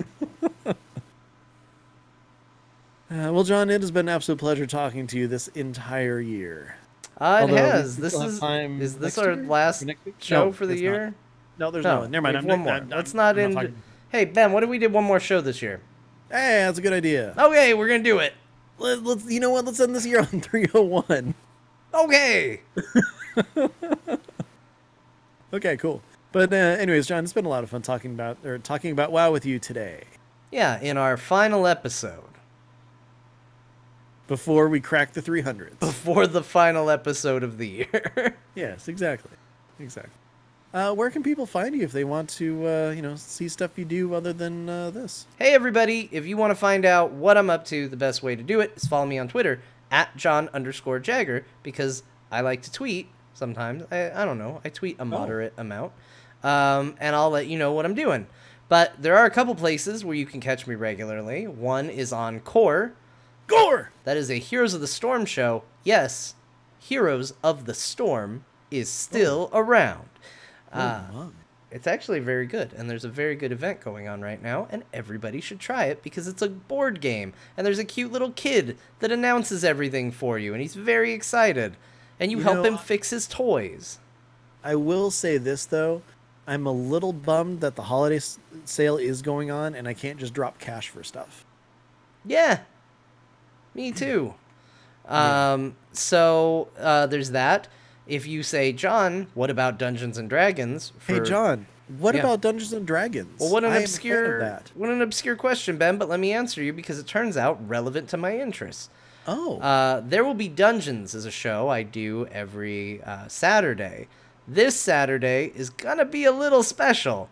Well, John, it has been an absolute pleasure talking to you this entire year. It Although has. we This still have is time this next our year? last Or next week? show No, for the it's year? No, there's No, no one. Never mind. we have one more. Let's not I'm end. talking. Hey Ben, what if we did one more show this year? Hey, that's a good idea. Okay, we're gonna do it. Let's. You know what? Let's end this year on 301. Okay. Okay, cool. But anyways, John, it's been a lot of fun talking about WoW with you today. Yeah, in our final episode. Before we crack the 300s. Before the final episode of the year. Yes, exactly. Where can people find you if they want to, see stuff you do other than this? Hey everybody, if you want to find out what I'm up to, the best way to do it is follow me on Twitter at John_Jagger, because I like to tweet sometimes. I don't know. I tweet a moderate amount. And I'll let you know what I'm doing. But there are a couple places where you can catch me regularly. One is on Core. That is a Heroes of the Storm show. Yes, Heroes of the Storm is still around. It's actually very good, and there's a very good event going on right now, and everybody should try it because it's a board game, and there's a cute little kid that announces everything for you, and he's very excited, and you help him fix his toys. I will say this, though. I'm a little bummed that the holiday sale is going on, and I can't just drop cash for stuff. Yeah, me too. So there's that. If you say, John, what about Dungeons and Dragons? Hey, John, what about Dungeons and Dragons? Well, what an obscure question, Ben, but let me answer you because it turns out relevant to my interests. There will be Dungeons as a show I do every Saturday. This Saturday is gonna be a little special.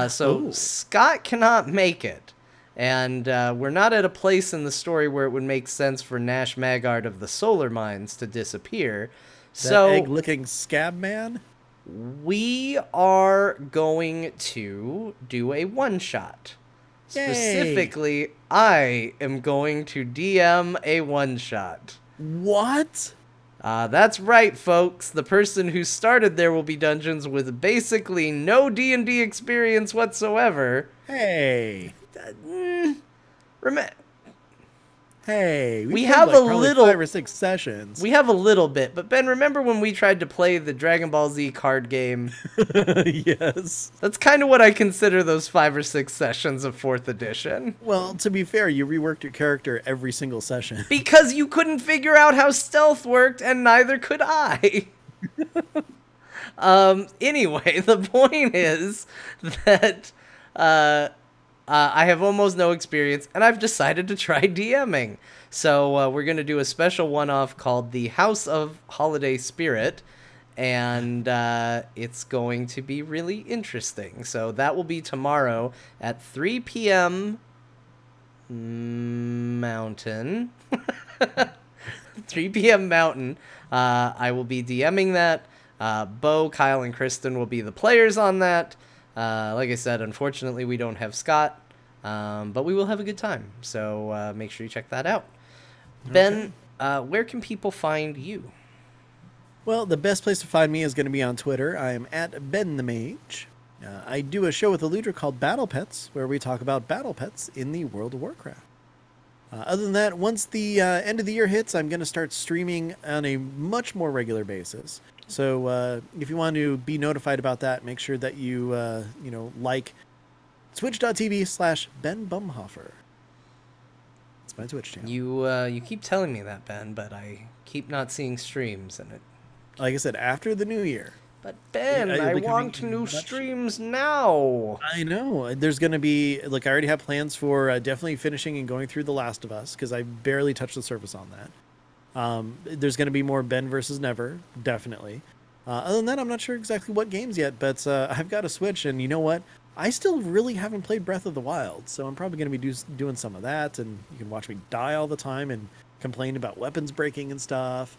So Scott cannot make it. And we're not at a place in the story where it would make sense for Nash Magard of the Solar Mines to disappear. That egg-licking scab man? We are going to do a one-shot. Specifically, I am going to DM a one-shot. What? That's right, folks. The person who started There Will Be Dungeons with basically no D&D experience whatsoever. Hey. Hey, we have a little 5 or 6 sessions. We have a little bit, but Ben, remember when we tried to play the Dragon Ball Z card game? Yes. That's kind of what I consider those 5 or 6 sessions of 4th edition. Well, to be fair, you reworked your character every single session. Because you couldn't figure out how stealth worked, and neither could I. Anyway, the point is that I have almost no experience, and I've decided to try DMing. So we're going to do a special one-off called the House of Holiday Spirit, and it's going to be really interesting. So that will be tomorrow at 3 p.m. Mountain. 3 p.m. Mountain. I will be DMing that. Bo, Kyle, and Kristen will be the players on that. Like I said, unfortunately, we don't have Scott, but we will have a good time. So make sure you check that out. Ben, where can people find you? Well, the best place to find me is going to be on Twitter. I am at Ben the Mage. I do a show with Eludra called Battle Pets, where we talk about battle pets in the World of Warcraft. Other than that, once the end of the year hits, I'm going to start streaming on a much more regular basis. So if you want to be notified about that, make sure that you, like twitch.tv/Ben Bumhofer. That's my Twitch channel. You keep telling me that, Ben, but I keep not seeing streams in it. Like I said, after the new year. But Ben, I want new streams now. I know. There's going to be, like, I already have plans for definitely finishing and going through The Last of Us, because I barely touched the surface on that. There's going to be more Ben versus Never, definitely. Other than that, I'm not sure exactly what games yet, but I've got a Switch, and you know what? I still really haven't played Breath of the Wild, so I'm probably going to be doing some of that, and you can watch me die all the time and complain about weapons breaking and stuff.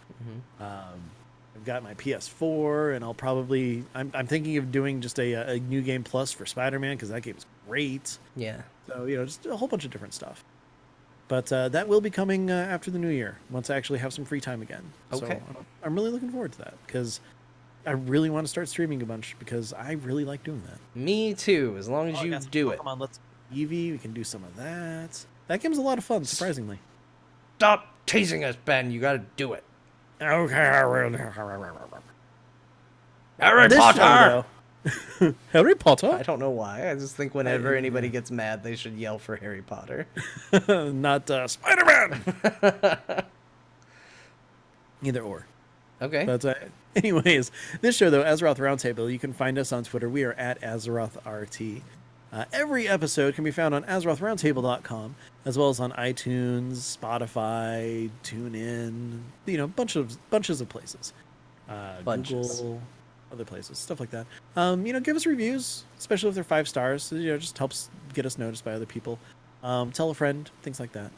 I've got my PS4, and I'll probably... I'm thinking of doing just a New Game Plus for Spider-Man, because that game's great. Yeah. So, just a whole bunch of different stuff. But that will be coming after the new year, once I actually have some free time again. Okay. So I'm really looking forward to that, because I really want to start streaming a bunch, because I really like doing that. Me too, as long as you do it. Come on, let's Eevee. We can do some of that. That game's a lot of fun, surprisingly. Stop teasing us, Ben. You gotta do it. Okay, Harry this Potter! Show, Harry Potter? I don't know why. I just think whenever anybody gets mad, they should yell for Harry Potter. Not Spider-Man! Either or. Okay. But anyways, this show, though, Azeroth Roundtable, you can find us on Twitter. We are at AzerothRT. Every episode can be found on AzerothRoundtable.com, as well as on iTunes, Spotify, TuneIn, bunches of places. Bunches. Google, other places, stuff like that. Give us reviews, especially if they're 5 stars. It just helps get us noticed by other people. Tell a friend, things like that.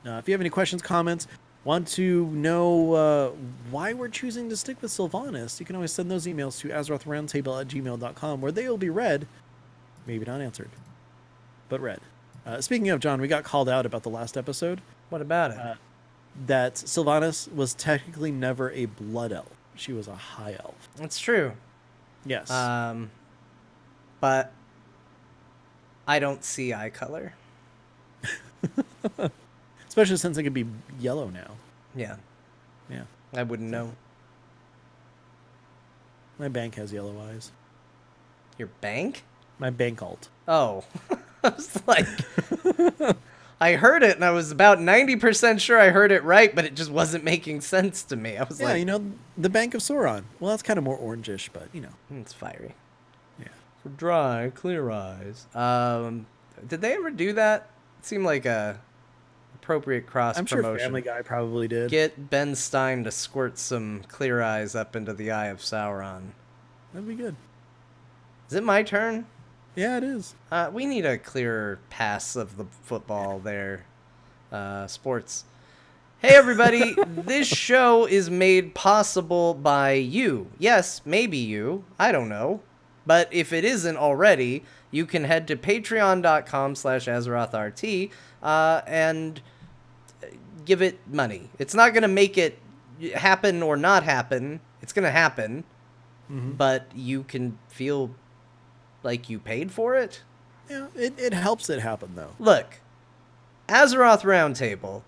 If you have any questions, comments, want to know why we're choosing to stick with Sylvanas, you can always send those emails to AzerothRoundtable@gmail.com, where they will be read. Maybe not answered, but read. Speaking of, John, we got called out about the last episode. What about it? That Sylvanas was technically never a blood elf. She was a high elf. It's true. Yes. But I don't see eye color. Especially since it could be yellow now. Yeah. Yeah. I wouldn't know. My bank has yellow eyes. Your bank? My bank alt. Oh. I was like... I heard it, and I was about 90% sure I heard it right, but it just wasn't making sense to me. I was like... Yeah, the Bank of Sauron. Well, that's kind of more orangish, but, It's fiery. Yeah. For dry, clear eyes. Did they ever do that? It seemed like a appropriate cross-promotion. I'm sure Family Guy probably did. Get Ben Stein to squirt some clear eyes up into the eye of Sauron. That'd be good. Is it my turn? Yeah, it is. We need a clearer pass of the football there. Sports. Hey, everybody. This show is made possible by you. Yes, maybe you. I don't know. But if it isn't already, you can head to patreon.com/AzerothRT and give it money. It's not going to make it happen or not happen. It's going to happen. Mm-hmm. But you can feel... like you paid for it? Yeah, it helps it happen, though. Look, Azeroth Roundtable,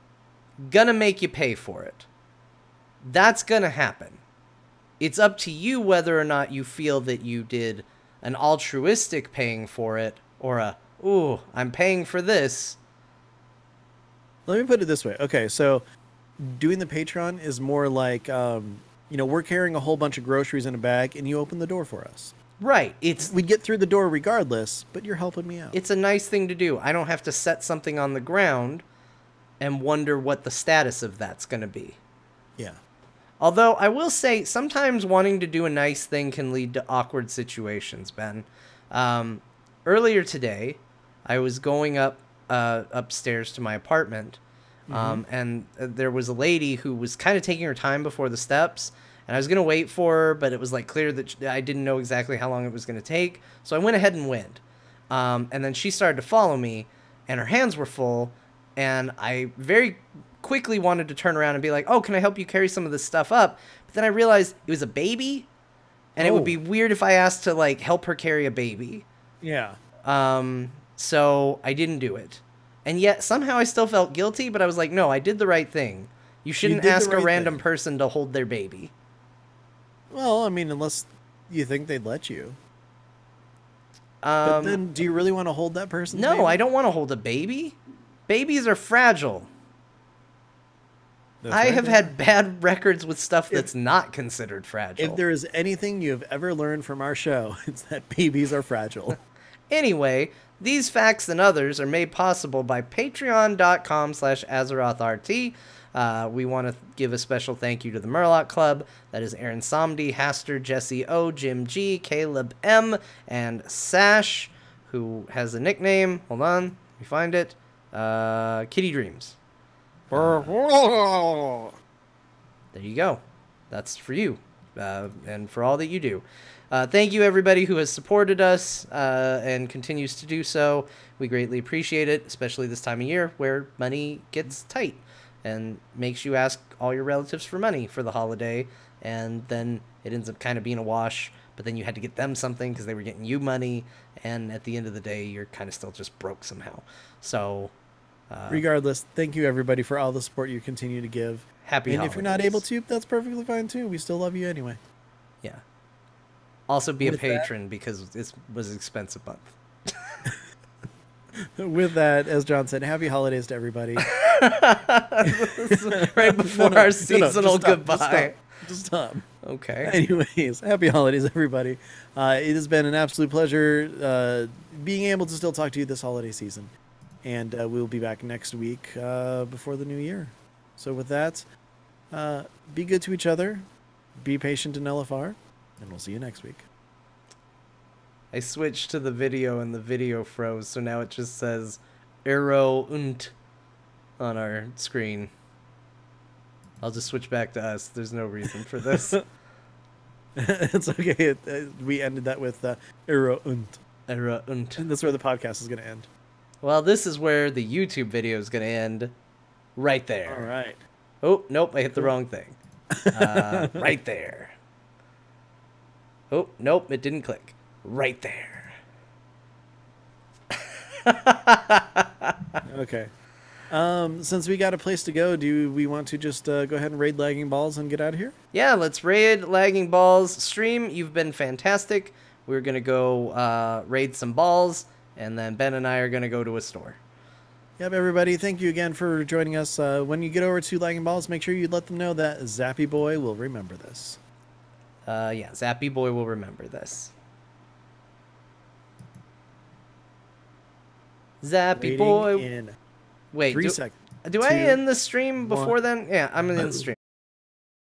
gonna make you pay for it. That's gonna happen. It's up to you whether or not you feel that you did an altruistic paying for it, or a, ooh, I'm paying for this. Let me put it this way. Okay, so doing the Patreon is more like, we're carrying a whole bunch of groceries in a bag, and you open the door for us. Right. We get through the door regardless, but you're helping me out. It's a nice thing to do. I don't have to set something on the ground and wonder what the status of that's going to be. Yeah. Although I will say sometimes wanting to do a nice thing can lead to awkward situations, Ben. Earlier today, I was going upstairs to my apartment, and there was a lady who was kind of taking her time before the steps. And I was going to wait for her, but it was like clear that I didn't know exactly how long it was going to take. So I went ahead and went. And then she started to follow me, and her hands were full. And I very quickly wanted to turn around and be like, oh, can I help you carry some of this stuff up? But then I realized it was a baby, and it would be weird if I asked to like help her carry a baby. Yeah. So I didn't do it. And yet somehow I still felt guilty, but I was like, no, I did the right thing. You shouldn't ask a random person to hold their baby. Well, I mean, unless you think they'd let you. But then, do you really want to hold that person's baby? No, I don't want to hold a baby. Babies are fragile. I have had bad records with stuff that's not considered fragile. If there is anything you have ever learned from our show, it's that babies are fragile. Anyway, these facts and others are made possible by patreon.com/AzerothRT. We want to give a special thank you to the Merlok Club. That is Aaron Somdi, Haster, Jesse O, Jim G, Caleb M, and Sash, who has a nickname. Hold on, let me find it. Kitty Dreams. There you go. That's for you, and for all that you do. Thank you, everybody who has supported us and continues to do so. We greatly appreciate it, especially this time of year where money gets tight and makes you ask all your relatives for money for the holiday, and then it ends up kind of being a wash, but then you had to get them something because they were getting you money, and at the end of the day, you're kind of still just broke somehow. So... regardless, thank you everybody for all the support you continue to give. Happy holidays. If you're not able to, that's perfectly fine too. We still love you anyway. Yeah. Also be a patron because it was an expensive month. With that, as John said, happy holidays to everybody. Right before our seasonal goodbye. Just stop. Okay. Anyways, happy holidays, everybody. It has been an absolute pleasure being able to still talk to you this holiday season. And we'll be back next week before the new year. So with that, be good to each other, be patient in LFR, and we'll see you next week. I switched to the video and the video froze, so now it just says Arrow und on our screen. I'll just switch back to us. There's no reason for this. It's okay. We ended that with Arrow und. Arrow und. And that's where the podcast is going to end. Well, this is where the YouTube video is going to end. Right there. All right. Oh, nope, I hit the wrong thing. Right there. Oh, nope, it didn't click. Right there. Okay. Since we got a place to go, do we want to just go ahead and raid Lagging Balls and get out of here? Yeah, let's raid Lagging Balls. Stream, you've been fantastic. We're going to go raid some balls. And then Ben and I are going to go to a store. Yep, everybody, thank you again for joining us. When you get over to Lagging Balls, make sure you let them know that Zappy Boi will remember this. Yeah, Zappy Boi will remember this. Zappy Boi. In Wait, 3 seconds. Do I end the stream before then? Yeah, I'm in the stream.